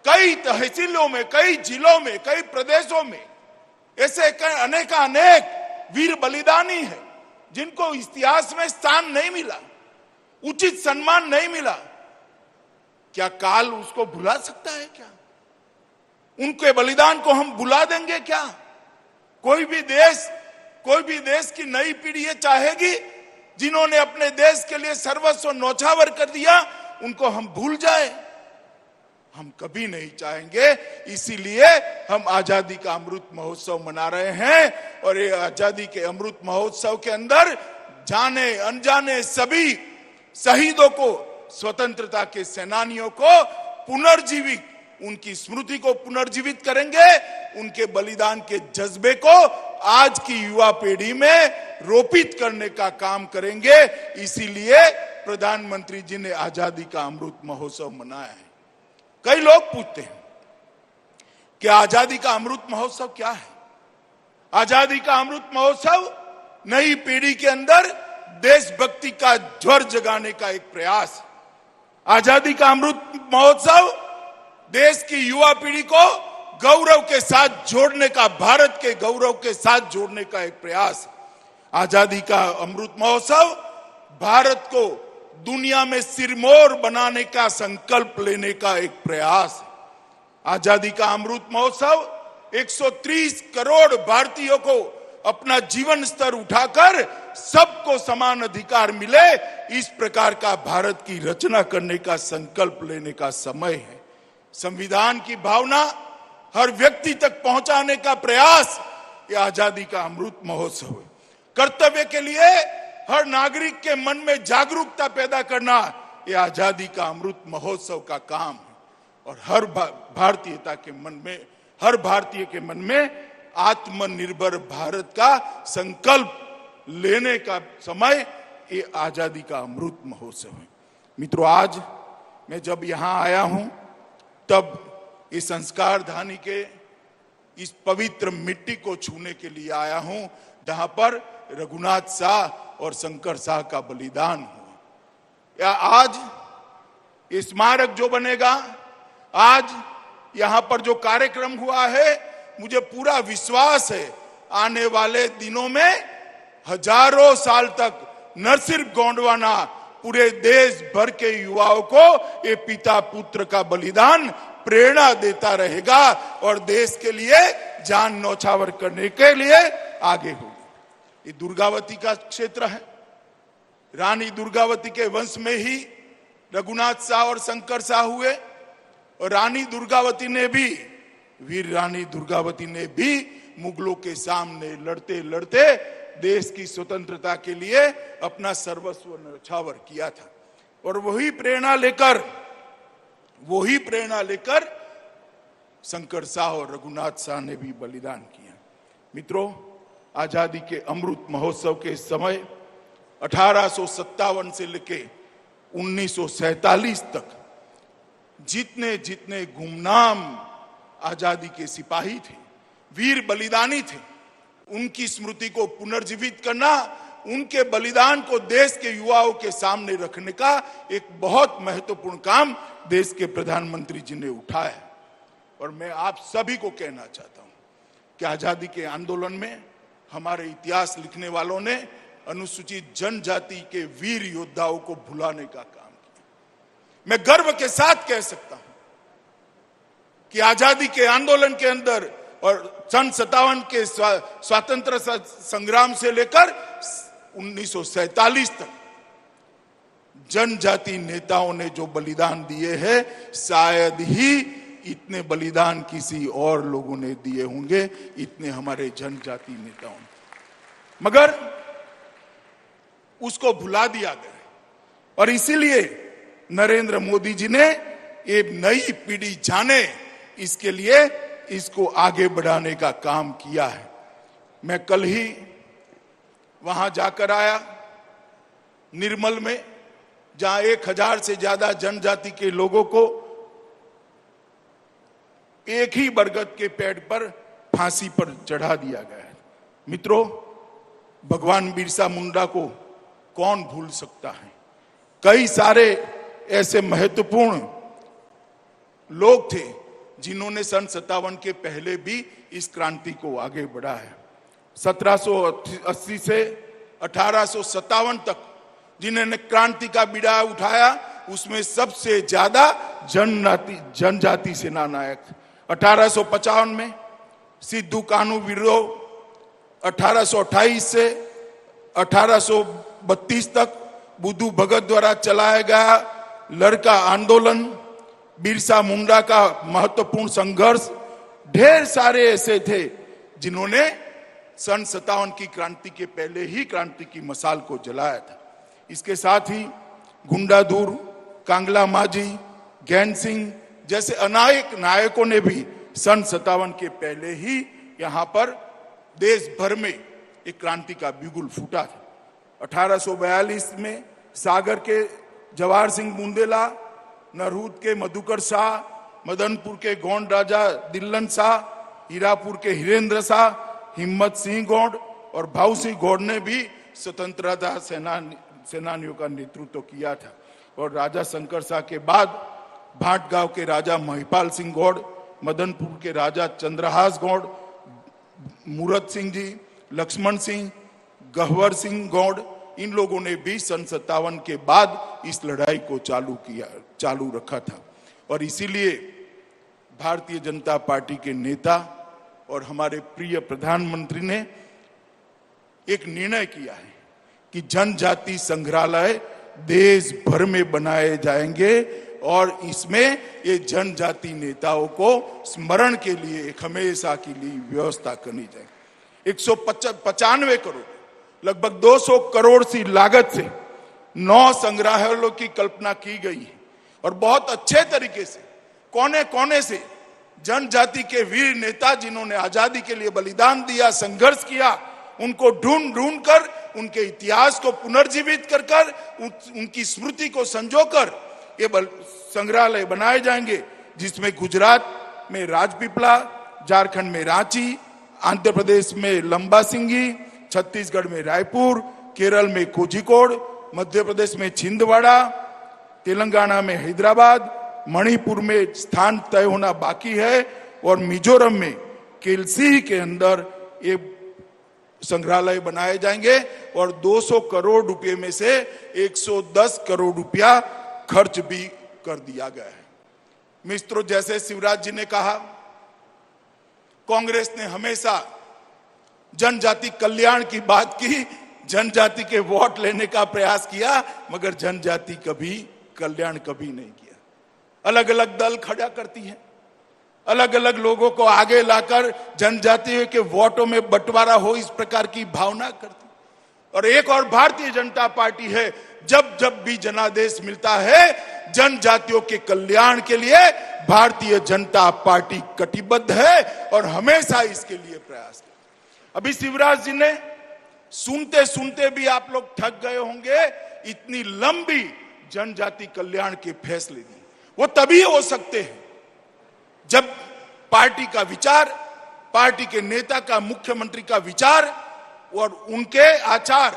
कई तहसीलों में, कई जिलों में, कई प्रदेशों में ऐसे अनेक वीर बलिदानी है जिनको इतिहास में स्थान नहीं मिला, उचित सम्मान नहीं मिला। क्या काल उसको भुला सकता है क्या? उनके बलिदान को हम भुला देंगे क्या? कोई भी देश की नई पीढ़ी ये चाहेगी जिन्होंने अपने देश के लिए सर्वस्व न्यौछावर कर दिया उनको हम भूल जाए? हम कभी नहीं चाहेंगे। इसीलिए हम आजादी का अमृत महोत्सव मना रहे हैं और ये आजादी के अमृत महोत्सव के अंदर जाने अनजाने सभी शहीदों को, स्वतंत्रता के सेनानियों को पुनर्जीवित, उनकी स्मृति को पुनर्जीवित करेंगे। उनके बलिदान के जज्बे को आज की युवा पीढ़ी में रोपित करने का काम करेंगे। इसीलिए प्रधानमंत्री जी ने आजादी का अमृत महोत्सव मनाया है। कई लोग पूछते हैं कि आजादी का अमृत महोत्सव क्या है? आजादी का अमृत महोत्सव नई पीढ़ी के अंदर देशभक्ति का ज्वर जगाने का एक प्रयास। आजादी का अमृत महोत्सव देश की युवा पीढ़ी को गौरव के साथ जोड़ने का, भारत के गौरव के साथ जोड़ने का एक प्रयास। आजादी का अमृत महोत्सव भारत को दुनिया में सिरमौर बनाने का संकल्प लेने का एक प्रयास। आजादी का अमृत महोत्सव 130 करोड़ भारतीयों को अपना जीवन स्तर उठाकर सबको समान अधिकार मिले, इस प्रकार का भारत की रचना करने का संकल्प लेने का समय है। संविधान की भावना हर व्यक्ति तक पहुंचाने का प्रयास ये आजादी का अमृत महोत्सव है। कर्तव्य के लिए हर नागरिक के मन में जागरूकता पैदा करना ये आजादी का अमृत महोत्सव का काम है। और हर भारतीयता के मन में, हर भारतीय के मन में आत्मनिर्भर भारत का संकल्प लेने का समय ये आजादी का अमृत महोत्सव है। मित्रों, आज मैं जब यहां आया हूं तब इस संस्कार धानी के इस पवित्र मिट्टी को छूने के लिए आया हूं जहां पर रघुनाथ साह और शंकर साह का बलिदान हुआ। या आज स्मारक जो बनेगा, आज यहां पर जो कार्यक्रम हुआ है, मुझे पूरा विश्वास है आने वाले दिनों में हजारों साल तक न सिर्फ गोंडवाना, पूरे देश भर के युवाओं को ये पिता पुत्र का बलिदान प्रेरणा देता रहेगा और देश के लिए जान न्यौछावर करने के लिए आगे होगी। ये दुर्गावती का क्षेत्र है। रानी दुर्गावती के वंश में ही रघुनाथ साह और शंकर साह हुए और रानी दुर्गावती ने भी, वीर रानी दुर्गावती ने भी मुगलों के सामने लड़ते लड़ते देश की स्वतंत्रता के लिए अपना सर्वस्व न्यौछावर किया था। और वही प्रेरणा लेकर शंकर साह और रघुनाथ साह ने भी बलिदान किया। मित्रों, आजादी के अमृत महोत्सव के समय 1857 से लेकर 1947 तक जितने जितने गुमनाम आजादी के सिपाही थे, वीर बलिदानी थे, उनकी स्मृति को पुनर्जीवित करना, उनके बलिदान को देश के युवाओं के सामने रखने का एक बहुत महत्वपूर्ण काम देश के प्रधानमंत्री जी ने उठाया। और मैं आप सभी को कहना चाहता हूं कि आजादी के आंदोलन में हमारे इतिहास लिखने वालों ने अनुसूचित जनजाति के वीर योद्धाओं को भुलाने का काम किया। मैं गर्व के साथ कह सकता हूं कि आजादी के आंदोलन के अंदर और सन 57 के स्वतंत्र संग्राम से लेकर 1947 तक जनजाति नेताओं ने जो बलिदान दिए हैं, शायद ही इतने बलिदान किसी और लोगों ने दिए होंगे, इतने हमारे जनजाति नेताओं ने, मगर उसको भुला दिया गया। और इसीलिए नरेंद्र मोदी जी ने एक नई पीढ़ी जाने, इसके लिए इसको आगे बढ़ाने का काम किया है। मैं कल ही वहां जाकर आया निर्मल में, जहां 1000 से ज्यादा जनजाति के लोगों को एक ही बरगद के पेड़ पर फांसी पर चढ़ा दिया गया है। मित्रों, भगवान बिरसा मुंडा को कौन भूल सकता है? कई सारे ऐसे महत्वपूर्ण लोग थे जिन्होंने सन 57 के पहले भी इस क्रांति को आगे बढ़ाया। 1780 से 1857 तक जिन्होंने क्रांति का बीड़ा उठाया, उसमें सबसे ज्यादा जनजाति सेना नायक 1855 में सिद्धू कानू विद्रोह, 1828 से 1832 तक बुद्धू भगत द्वारा चलाया गया लड़का आंदोलन, बिरसा मुंडा का महत्वपूर्ण संघर्ष, ढेर सारे ऐसे थे जिन्होंने सन 57 की क्रांति के पहले ही क्रांति की मसाल को जलाया था। इसके साथ ही गुंडाधुर, कांगला माझी, गैन सिंह जैसे अनेक नायकों ने भी सन 57 के पहले ही यहां पर देश भर में एक क्रांति का बिगुल फूटा था। 1842 में सागर के जवाहर सिंह बुंदेला, नरहूद के मधुकर शाह, मदनपुर के गोंड राजा दिल्लन शाह, हीरापुर के हिरेंद्र शाह, हिम्मत सिंह गौड़ और भाऊ सिंह गौड़ ने भी स्वतंत्रता सेनानियों का नेतृत्व किया था। और राजा शंकर शाह के बाद भाटगांव के राजा महिपाल सिंह गौड़, मदनपुर के राजा चंद्रहास गौड़, मूरत सिंह जी, लक्ष्मण सिंह, गहवर सिंह गौड़, इन लोगों ने भी सन 57 के बाद इस लड़ाई को चालू रखा था। और इसीलिए भारतीय जनता पार्टी के नेता और हमारे प्रिय प्रधानमंत्री ने एक निर्णय किया है कि जनजाति संग्रहालय देश भर में बनाए जाएंगे और इसमें ये जनजाति नेताओं को स्मरण के लिए एक हमेशा के लिए व्यवस्था करनी जाएगी। 195 करोड़, लगभग 200 करोड़ सी लागत से 9 संग्रहालयों की कल्पना की गई है और बहुत अच्छे तरीके से कोने कोने से जनजाति के वीर नेता जिन्होंने आजादी के लिए बलिदान दिया, संघर्ष किया, उनको ढूंढ कर उनके इतिहास को पुनर्जीवित कर उनकी स्मृति को संजोकर ये संग्रहालय बनाए जाएंगे, जिसमें गुजरात में राजपीपला, झारखंड में रांची, आंध्र प्रदेश में लंबा सिंगी, छत्तीसगढ़ में रायपुर, केरल में कोझिकोड, मध्य प्रदेश में छिंदवाड़ा, तेलंगाना में हैदराबाद, मणिपुर में स्थान तय होना बाकी है और मिजोरम में केलसी के अंदर ये संग्रहालय बनाए जाएंगे और 200 करोड़ रुपए में से 110 करोड़ रुपया खर्च भी कर दिया गया है। मित्रों, जैसे शिवराज जी ने कहा, कांग्रेस ने हमेशा जनजाति कल्याण की बात की, जनजाति के वोट लेने का प्रयास किया, मगर जनजाति कभी कल्याण कभी नहीं किया। अलग अलग दल खड़ा करती है, अलग अलग लोगों को आगे लाकर जनजातियों के वोटों में बंटवारा हो, इस प्रकार की भावना करती। और एक और भारतीय जनता पार्टी है, जब जब भी जनादेश मिलता है जनजातियों के कल्याण के लिए भारतीय जनता पार्टी कटिबद्ध है और हमेशा इसके लिए प्रयास करती। अभी शिवराज जी ने सुनते सुनते भी आप लोग थक गए होंगे, इतनी लंबी जनजाति कल्याण के फैसले दिए। वो तभी हो सकते हैं जब पार्टी का विचार, पार्टी के नेता का, मुख्यमंत्री का विचार और उनके आचार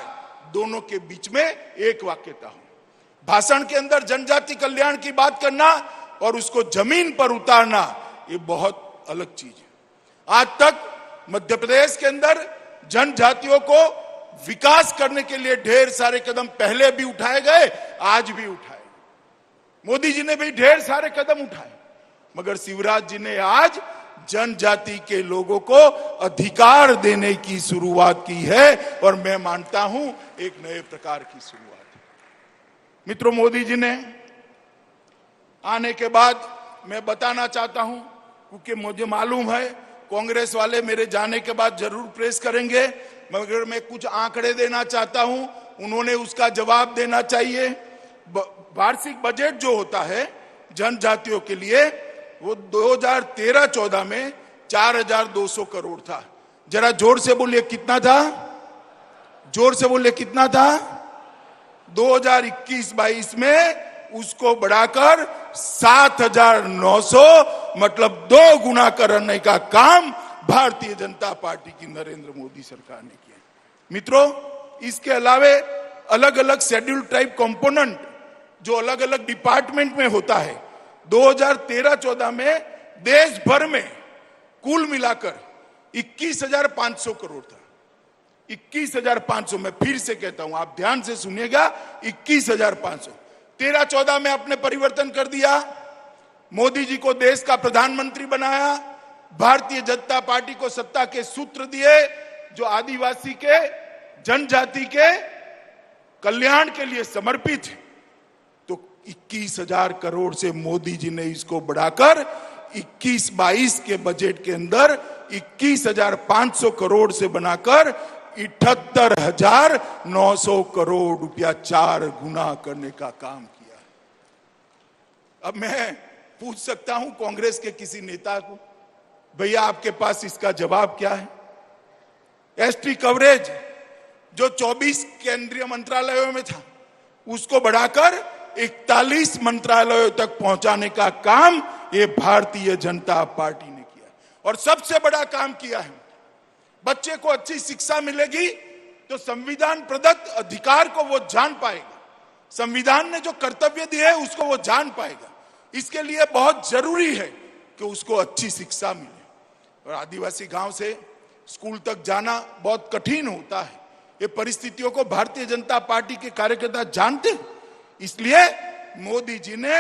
दोनों के बीच में एक वाक्यता हो। भाषण के अंदर जनजाति कल्याण की बात करना और उसको जमीन पर उतारना, ये बहुत अलग चीज है। आज तक मध्य प्रदेश के अंदर जनजातियों को विकास करने के लिए ढेर सारे कदम पहले भी उठाए गए, आज भी उठाए, मोदी जी ने भी ढेर सारे कदम उठाए, मगर शिवराज जी ने आज जनजाति के लोगों को अधिकार देने की शुरुआत की है और मैं मानता हूं एक नए प्रकार की शुरुआत है। मित्रों, मोदी जी ने आने के बाद मैं बताना चाहता हूं, क्योंकि मुझे मालूम है कांग्रेस वाले मेरे जाने के बाद जरूर प्रेस करेंगे, मगर मैं कुछ आंकड़े देना चाहता हूं, उन्होंने उसका जवाब देना चाहिए। वार्षिक बजट जो होता है जनजातियों के लिए, वो 2013-14 में 4200 करोड़ था। जरा जोर से बोलिए कितना था, जोर से बोलिए कितना था। 2021-22 में उसको बढ़ाकर 7900, मतलब 2 गुना करने का काम भारतीय जनता पार्टी की नरेंद्र मोदी सरकार ने किया। मित्रों, इसके अलावे अलग अलग शेड्यूल ट्राइब कंपोनेंट जो अलग अलग डिपार्टमेंट में होता है, 2013-14 में देश भर में कुल मिलाकर 21,500 करोड़ था। 21,500, मैं फिर से कहता हूं, आप ध्यान से सुनिएगा, 21,500। 13-14 में आपने परिवर्तन कर दिया, मोदी जी को देश का प्रधानमंत्री बनाया, भारतीय जनता पार्टी को सत्ता के सूत्र दिए जो आदिवासी के, जनजाति के कल्याण के लिए समर्पित है। तो 21,000 करोड़ से मोदी जी ने इसको बढ़ाकर 21-22 के बजट के अंदर 21,500 करोड़ से बनाकर 78,900 करोड़ रुपया 4 गुना करने का काम किया। अब मैं पूछ सकता हूं कांग्रेस के किसी नेता को, भैया आपके पास इसका जवाब क्या है? एसटी कवरेज जो 24 केंद्रीय मंत्रालयों में था उसको बढ़ाकर 41 मंत्रालयों तक पहुंचाने का काम ये भारतीय जनता पार्टी ने किया। और सबसे बड़ा काम किया है, बच्चे को अच्छी शिक्षा मिलेगी तो संविधान प्रदत्त अधिकार को वो जान पाएगा, संविधान ने जो कर्तव्य दिए है उसको वो जान पाएगा। इसके लिए बहुत जरूरी है कि उसको अच्छी शिक्षा मिले। और आदिवासी गांव से स्कूल तक जाना बहुत कठिन होता है, ये परिस्थितियों को भारतीय जनता पार्टी के कार्यकर्ता जानते हैं। इसलिए मोदी जी ने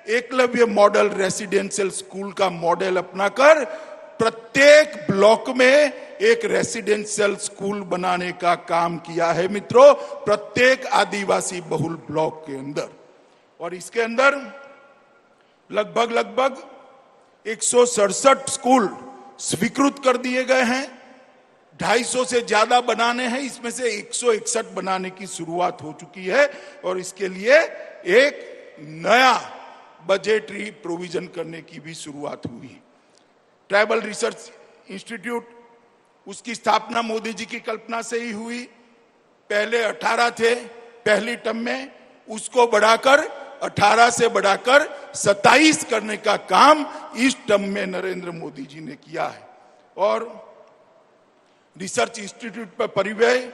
एकलव्य मॉडल रेसिडेंशियल स्कूल का मॉडल अपनाकर प्रत्येक ब्लॉक में एक रेसिडेंशियल स्कूल बनाने का काम किया है मित्रों, प्रत्येक आदिवासी बहुल ब्लॉक के अंदर। और इसके अंदर लगभग 167 स्कूल स्वीकृत कर दिए गए हैं, 250 से ज्यादा बनाने हैं, इसमें से 161 बनाने की शुरुआत हो चुकी है। और इसके लिए एक नया बजटरी प्रोविजन करने की भी शुरुआत हुई है। ट्राइबल रिसर्च इंस्टीट्यूट, उसकी स्थापना मोदी जी की कल्पना से ही हुई। पहले 18 थे पहली टर्म में, उसको बढ़ाकर 18 से बढ़ाकर 27 करने का काम इस टर्म में नरेंद्र मोदी जी ने किया है। और रिसर्च इंस्टीट्यूट पर परिव्यय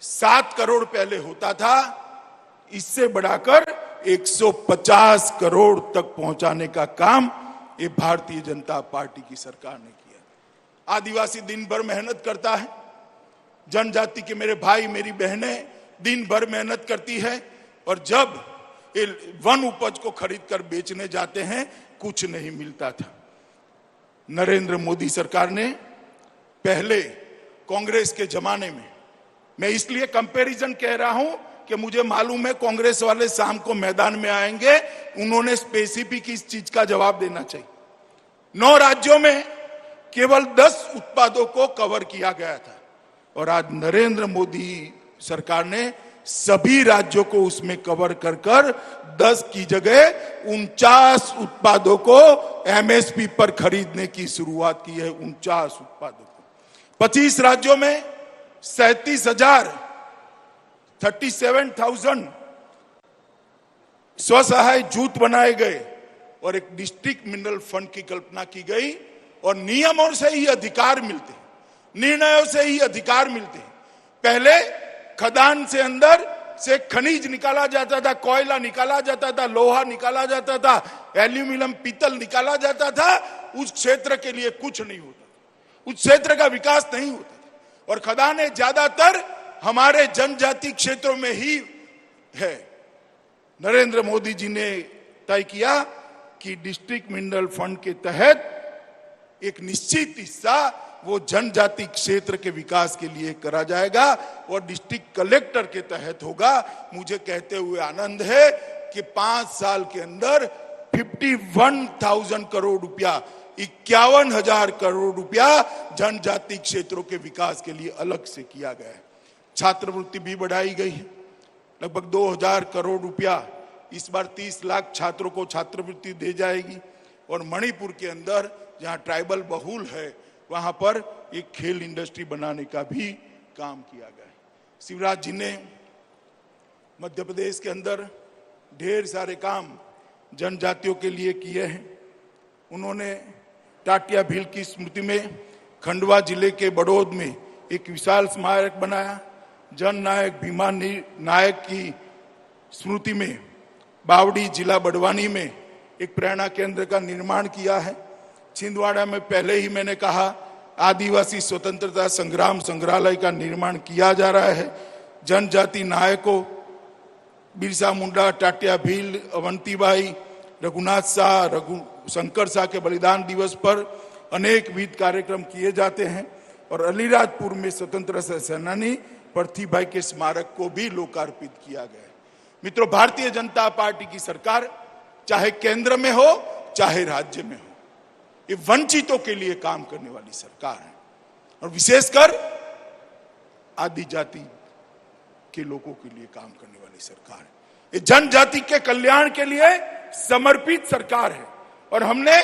7 करोड़ पहले होता था, इससे बढ़ाकर 150 करोड़ तक पहुंचाने का काम ये भारतीय जनता पार्टी की सरकार ने किया। आदिवासी दिन भर मेहनत करता है, जनजाति के मेरे भाई मेरी बहनें दिन भर मेहनत करती है, और जब ये वन उपज को खरीद कर बेचने जाते हैं कुछ नहीं मिलता था। नरेंद्र मोदी सरकार ने पहले कांग्रेस के जमाने में, मैं इसलिए कंपैरिजन कह रहा हूं कि मुझे मालूम है कांग्रेस वाले शाम को मैदान में आएंगे, उन्होंने स्पेसिफिक इस चीज का जवाब देना चाहिए। 9 राज्यों में केवल 10 उत्पादों को कवर किया गया था, और आज नरेंद्र मोदी सरकार ने सभी राज्यों को उसमें कवर कर 10 की जगह 49 उत्पादों को एमएसपी पर खरीदने की शुरुआत की है। 49 उत्पादों को 25 राज्यों में 37,000 स्वसहाय जूथ बनाए गए, और एक डिस्ट्रिक्ट मिनरल फंड की कल्पना की गई। और नियमों से ही अधिकार मिलते, निर्णयों से ही अधिकार मिलते। पहले खदान से अंदर से खनिज निकाला जाता था, कोयला निकाला जाता था, लोहा निकाला जाता था, एल्यूमिनियम पीतल निकाला जाता था, उस क्षेत्र के लिए कुछ नहीं होता, उस क्षेत्र का विकास नहीं होता। और खदानें ज्यादातर हमारे जनजाति क्षेत्रों में ही है। नरेंद्र मोदी जी ने तय किया कि डिस्ट्रिक्ट मिनरल फंड के तहत एक निश्चित हिस्सा वो जनजाति क्षेत्र के विकास के लिए करा जाएगा, और डिस्ट्रिक्ट कलेक्टर के तहत होगा। मुझे कहते हुए आनंद है कि 5 साल के अंदर 51,000 करोड़ रुपया, 51,000 करोड़ रुपया जनजाति क्षेत्रों के विकास के लिए अलग से किया गया है। छात्रवृत्ति भी बढ़ाई गई है, लगभग 2,000 करोड़ रुपया इस बार 30 लाख छात्रों को छात्रवृत्ति दे जाएगी। और मणिपुर के अंदर जहां ट्राइबल बहुल है वहां पर एक खेल इंडस्ट्री बनाने का भी काम किया गया है। शिवराज जी ने मध्य प्रदेश के अंदर ढेर सारे काम जनजातियों के लिए किए हैं। उन्होंने टाटिया भील की स्मृति में खंडवा जिले के बड़ौद में एक विशाल स्मारक बनाया। जन नायक भीमा नायक की स्मृति में बावड़ी जिला बड़वानी में एक प्रेरणा केंद्र का निर्माण किया है। छिंदवाड़ा में पहले ही मैंने कहा आदिवासी स्वतंत्रता संग्राम संग्रहालय का निर्माण किया जा रहा है। जनजाति नायकों बिरसा मुंडा, टाटिया भील, अवंतीबाई, रघुनाथ शाह, शंकर शाह के बलिदान दिवस पर अनेक विध कार्यक्रम किए जाते हैं और अलीराजपुर में स्वतंत्रता सेनानी पृथ्वी भाई के स्मारक को भी लोकार्पित किया गया है। मित्रों, भारतीय जनता पार्टी की सरकार चाहे केंद्र में हो चाहे राज्य में हो, ये वंचितों के लिए काम करने वाली सरकार है और विशेषकर आदि जाति के लोगों के लिए काम करने वाली सरकार है। ये जनजाति के कल्याण के लिए समर्पित सरकार है और हमने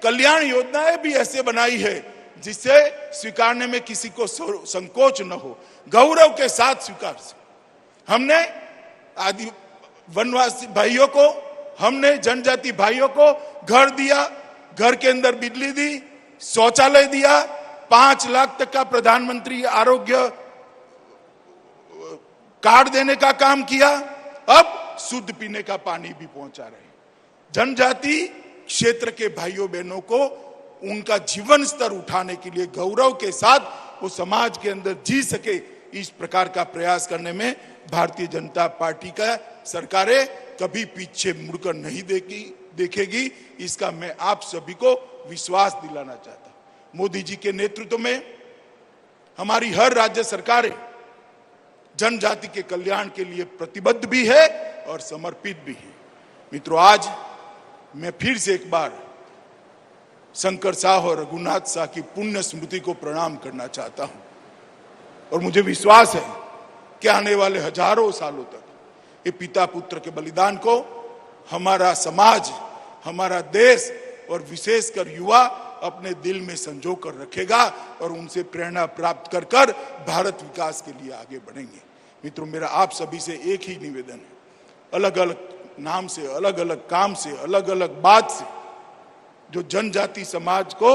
कल्याण योजनाएं भी ऐसे बनाई है जिससे स्वीकारने में किसी को संकोच न हो, गौरव के साथ स्वीकार से। हमने आदि वनवासी भाइयों को, हमने जनजाति भाइयों को घर दिया, घर के अंदर बिजली दी, शौचालय दिया, 5 लाख तक का प्रधानमंत्री आरोग्य कार्ड देने का काम किया, अब शुद्ध पीने का पानी भी पहुंचा रहे हैं। जनजाति क्षेत्र के भाइयों बहनों को उनका जीवन स्तर उठाने के लिए गौरव के साथ वो समाज के अंदर जी सके, इस प्रकार का प्रयास करने में भारतीय जनता पार्टी का सरकारें कभी पीछे मुड़कर नहीं देखेगी। इसका मैं आप सभी को विश्वास दिलाना चाहता हूं। मोदी जी के नेतृत्व में हमारी हर राज्य सरकारें जनजाति के कल्याण के लिए प्रतिबद्ध भी है और समर्पित भी है। मित्रों, आज मैं फिर से एक बार शंकर शाह और रघुनाथ शाह की पुण्य स्मृति को प्रणाम करना चाहता हूं और मुझे विश्वास है कि आने वाले हजारों सालों तक ये पिता पुत्र के बलिदान को हमारा समाज, हमारा देश और विशेषकर युवा अपने दिल में संजो कर रखेगा और उनसे प्रेरणा प्राप्त कर कर भारत विकास के लिए आगे बढ़ेंगे। मित्रों, मेरा आप सभी से एक ही निवेदन है, अलग अलग नाम से, अलग अलग काम से, अलग अलग बात से जो जनजाति समाज को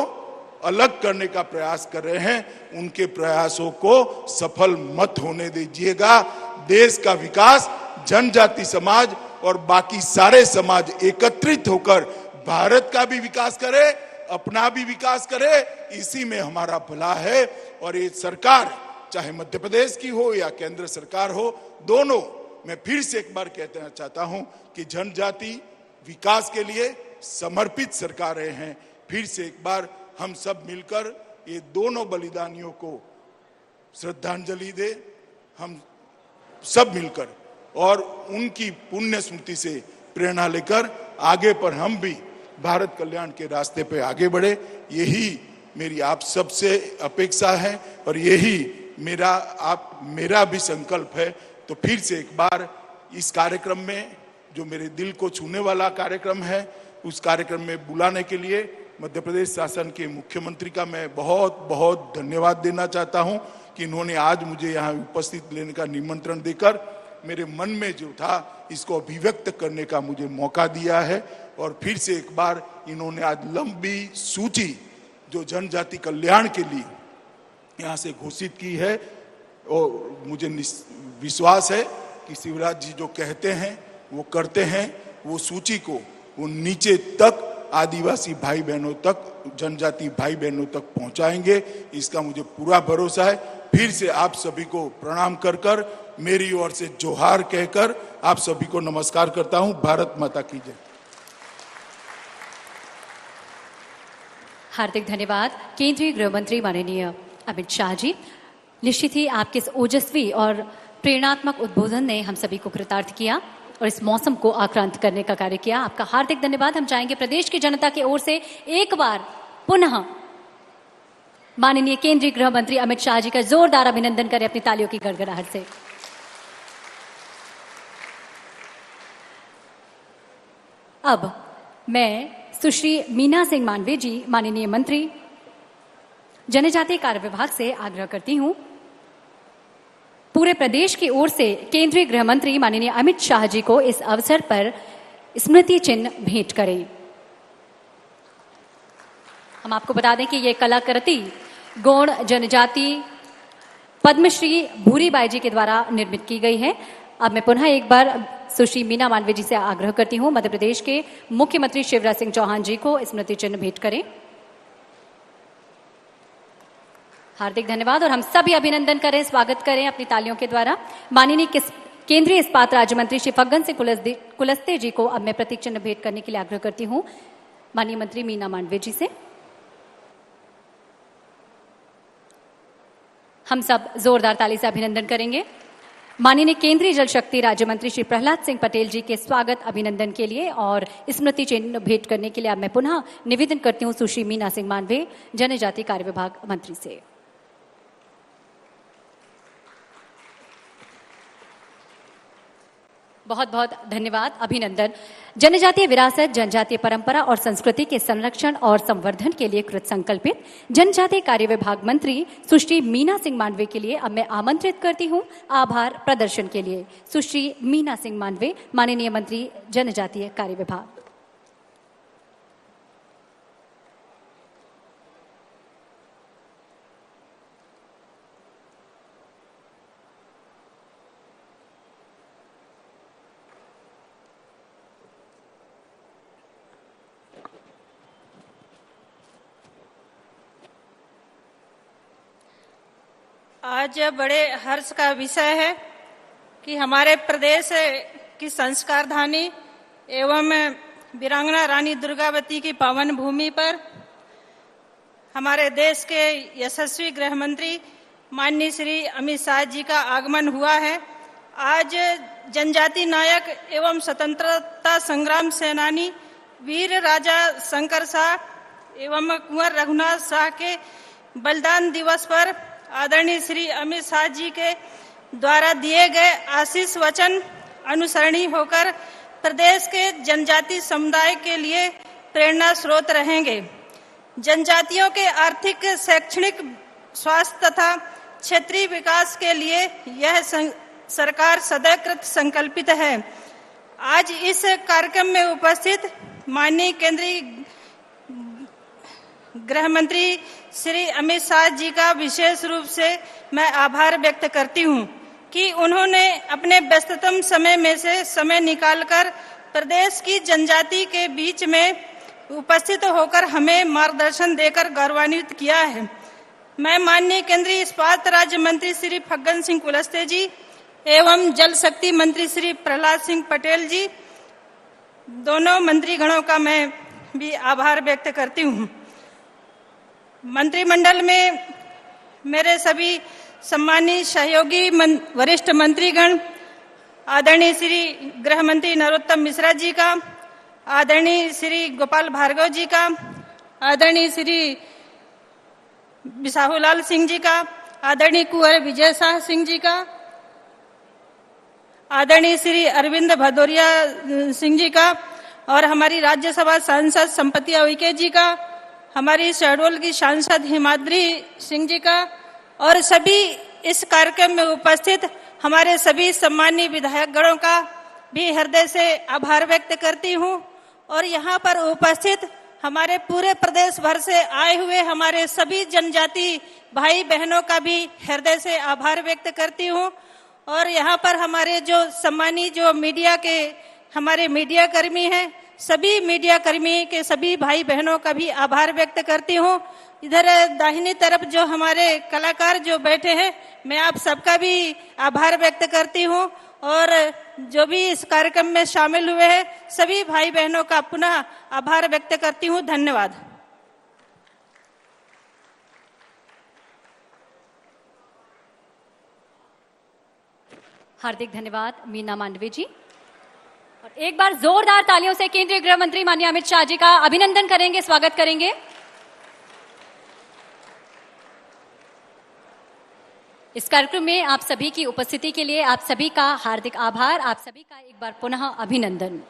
अलग करने का प्रयास कर रहे हैं, उनके प्रयासों को सफल मत होने दीजिएगा। देश का विकास जनजाति समाज और बाकी सारे समाज एकत्रित होकर भारत का भी विकास करे, अपना भी विकास करे, इसी में हमारा भला है। और ये सरकार चाहे मध्य प्रदेश की हो या केंद्र सरकार हो, दोनों, मैं फिर से एक बार कहना चाहता हूं कि जनजाति विकास के लिए समर्पित सरकारें हैं। फिर से एक बार हम सब मिलकर ये दोनों बलिदानियों को श्रद्धांजलि दे, हम सब मिलकर, और उनकी पुण्य स्मृति से प्रेरणा लेकर आगे पर हम भी भारत कल्याण के रास्ते पे आगे बढ़े। यही मेरी आप सबसे अपेक्षा है और यही मेरा भी संकल्प है। तो फिर से एक बार इस कार्यक्रम में, जो मेरे दिल को छूने वाला कार्यक्रम है, उस कार्यक्रम में बुलाने के लिए मध्य प्रदेश शासन के मुख्यमंत्री का मैं बहुत बहुत धन्यवाद देना चाहता हूं कि इन्होंने आज मुझे यहाँ उपस्थित लेने का निमंत्रण देकर मेरे मन में जो था इसको अभिव्यक्त करने का मुझे मौका दिया है। और फिर से एक बार इन्होंने आज लंबी सूची जो जनजाति कल्याण के लिए यहाँ से घोषित की है, और मुझे विश्वास है कि शिवराज जी जो कहते हैं वो करते हैं। वो सूची को वो नीचे तक आदिवासी भाई बहनों तक, जनजाति भाई बहनों तक पहुंचाएंगे, इसका मुझे पूरा भरोसा है। फिर से आप सभी को प्रणाम कर कर, मेरी ओर से जोहार कहकर आप सभी को नमस्कार करता हूं। भारत माता की जय। हार्दिक धन्यवाद केंद्रीय गृह मंत्री माननीय अमित शाह जी। निश्चित ही आपके इस ओजस्वी और प्रेरणात्मक उद्बोधन ने हम सभी को कृतार्थ किया और इस मौसम को आक्रांत करने का कार्य किया। आपका हार्दिक धन्यवाद। हम चाहेंगे प्रदेश की जनता की ओर से एक बार पुनः माननीय केंद्रीय गृह मंत्री अमित शाह जी का जोरदार अभिनंदन करें अपनी तालियों की गड़गड़ाहट से। अब मैं सुश्री मीना सिंह मांडवे जी, माननीय मंत्री जनजातीय कार्य विभाग से आग्रह करती हूं, पूरे प्रदेश की ओर से केंद्रीय गृह मंत्री माननीय अमित शाह जी को इस अवसर पर स्मृति चिन्ह भेंट करें। हम आपको बता दें कि ये कलाकृति गौड़ जनजाति पद्मश्री भूरीबाई जी के द्वारा निर्मित की गई है। अब मैं पुनः एक बार सुश्री मीना मांडवे जी से आग्रह करती हूं, मध्य प्रदेश के मुख्यमंत्री शिवराज सिंह चौहान जी को स्मृति चिन्ह भेंट करें। हार्दिक धन्यवाद और हम सभी अभिनंदन करें, स्वागत करें अपनी तालियों के द्वारा। माननीय केंद्रीय इस्पात राज्य मंत्री श्री फग्गन सिंह कुलस्ते जी को अब मैं प्रतीक चिन्ह भेंट करने के लिए आग्रह करती हूं माननीय मंत्री मीना मांडवे जी से। हम सब जोरदार ताली से अभिनंदन करेंगे। माननीय केंद्रीय जल शक्ति राज्य मंत्री श्री प्रहलाद सिंह पटेल जी के स्वागत अभिनंदन के लिए और स्मृति चिन्ह भेंट करने के लिए अब मैं पुनः निवेदन करती हूं सुश्री मीना सिंह मांडवे, जनजातीय कार्य विभाग मंत्री से। बहुत बहुत धन्यवाद, अभिनंदन। जनजातीय विरासत, जनजातीय परंपरा और संस्कृति के संरक्षण और संवर्धन के लिए कृत संकल्पित जनजातीय कार्य विभाग मंत्री सुश्री मीना सिंह मांडवे के लिए अब मैं आमंत्रित करती हूं आभार प्रदर्शन के लिए। सुश्री मीना सिंह मांडवे, माननीय मंत्री जनजातीय कार्य विभाग। आज बड़े हर्ष का विषय है कि हमारे प्रदेश की संस्कार धानी एवं वीरांगना रानी दुर्गावती की पावन भूमि पर हमारे देश के यशस्वी गृह मंत्री माननीय श्री अमित शाह जी का आगमन हुआ है। आज जनजाति नायक एवं स्वतंत्रता संग्राम सेनानी वीर राजा शंकर शाह एवं कुंवर रघुनाथ शाह के बलिदान दिवस पर आदरणीय श्री अमित शाह जी के द्वारा दिए गए आशीष वचन अनुसरणी होकर प्रदेश के जनजाति समुदाय के लिए प्रेरणा स्रोत रहेंगे। जनजातियों के आर्थिक, शैक्षणिक, स्वास्थ्य तथा क्षेत्रीय विकास के लिए यह सरकार सदैव कृत संकल्पित है। आज इस कार्यक्रम में उपस्थित माननीय केंद्रीय गृह मंत्री श्री अमित शाह जी का विशेष रूप से मैं आभार व्यक्त करती हूं कि उन्होंने अपने व्यस्ततम समय में से समय निकालकर प्रदेश की जनजाति के बीच में उपस्थित होकर हमें मार्गदर्शन देकर गौरवान्वित किया है। मैं माननीय केंद्रीय इस्पात राज्य मंत्री श्री फग्गन सिंह कुलस्ते जी एवं जल शक्ति मंत्री श्री प्रहलाद सिंह पटेल जी, दोनों मंत्रीगणों का मैं भी आभार व्यक्त करती हूं। मंत्रिमंडल में मेरे सभी सम्मानीय सहयोगी वरिष्ठ मंत्रीगण, आदरणीय श्री गृह मंत्री नरोत्तम मिश्रा जी का, आदरणीय श्री गोपाल भार्गव जी का, आदरणीय श्री बिसाहूलाल सिंह जी का, आदरणीय कुंवर विजय शाह सिंह जी का, आदरणीय श्री अरविंद भदौरिया सिंह जी का और हमारी राज्यसभा सांसद संपत्ति उइके जी का, हमारी शहडोल की सांसद हिमाद्री सिंह जी का और सभी इस कार्यक्रम में उपस्थित हमारे सभी सम्मानीय विधायकगणों का भी हृदय से आभार व्यक्त करती हूं और यहाँ पर उपस्थित हमारे पूरे प्रदेश भर से आए हुए हमारे सभी जनजाति भाई बहनों का भी हृदय से आभार व्यक्त करती हूं और यहाँ पर हमारे जो सम्मानीय जो मीडिया के हमारे मीडिया कर्मी हैं, सभी मीडिया कर्मी के सभी भाई बहनों का भी आभार व्यक्त करती हूँ। इधर दाहिनी तरफ जो हमारे कलाकार जो बैठे हैं, मैं आप सबका भी आभार व्यक्त करती हूँ और जो भी इस कार्यक्रम में शामिल हुए हैं सभी भाई बहनों का पुनः आभार व्यक्त करती हूँ। धन्यवाद। हार्दिक धन्यवाद मीना मांडवे जी। और एक बार जोरदार तालियों से केंद्रीय गृह मंत्री माननीय अमित शाह जी का अभिनंदन करेंगे, स्वागत करेंगे। इस कार्यक्रम में आप सभी की उपस्थिति के लिए आप सभी का हार्दिक आभार, आप सभी का एक बार पुनः अभिनंदन।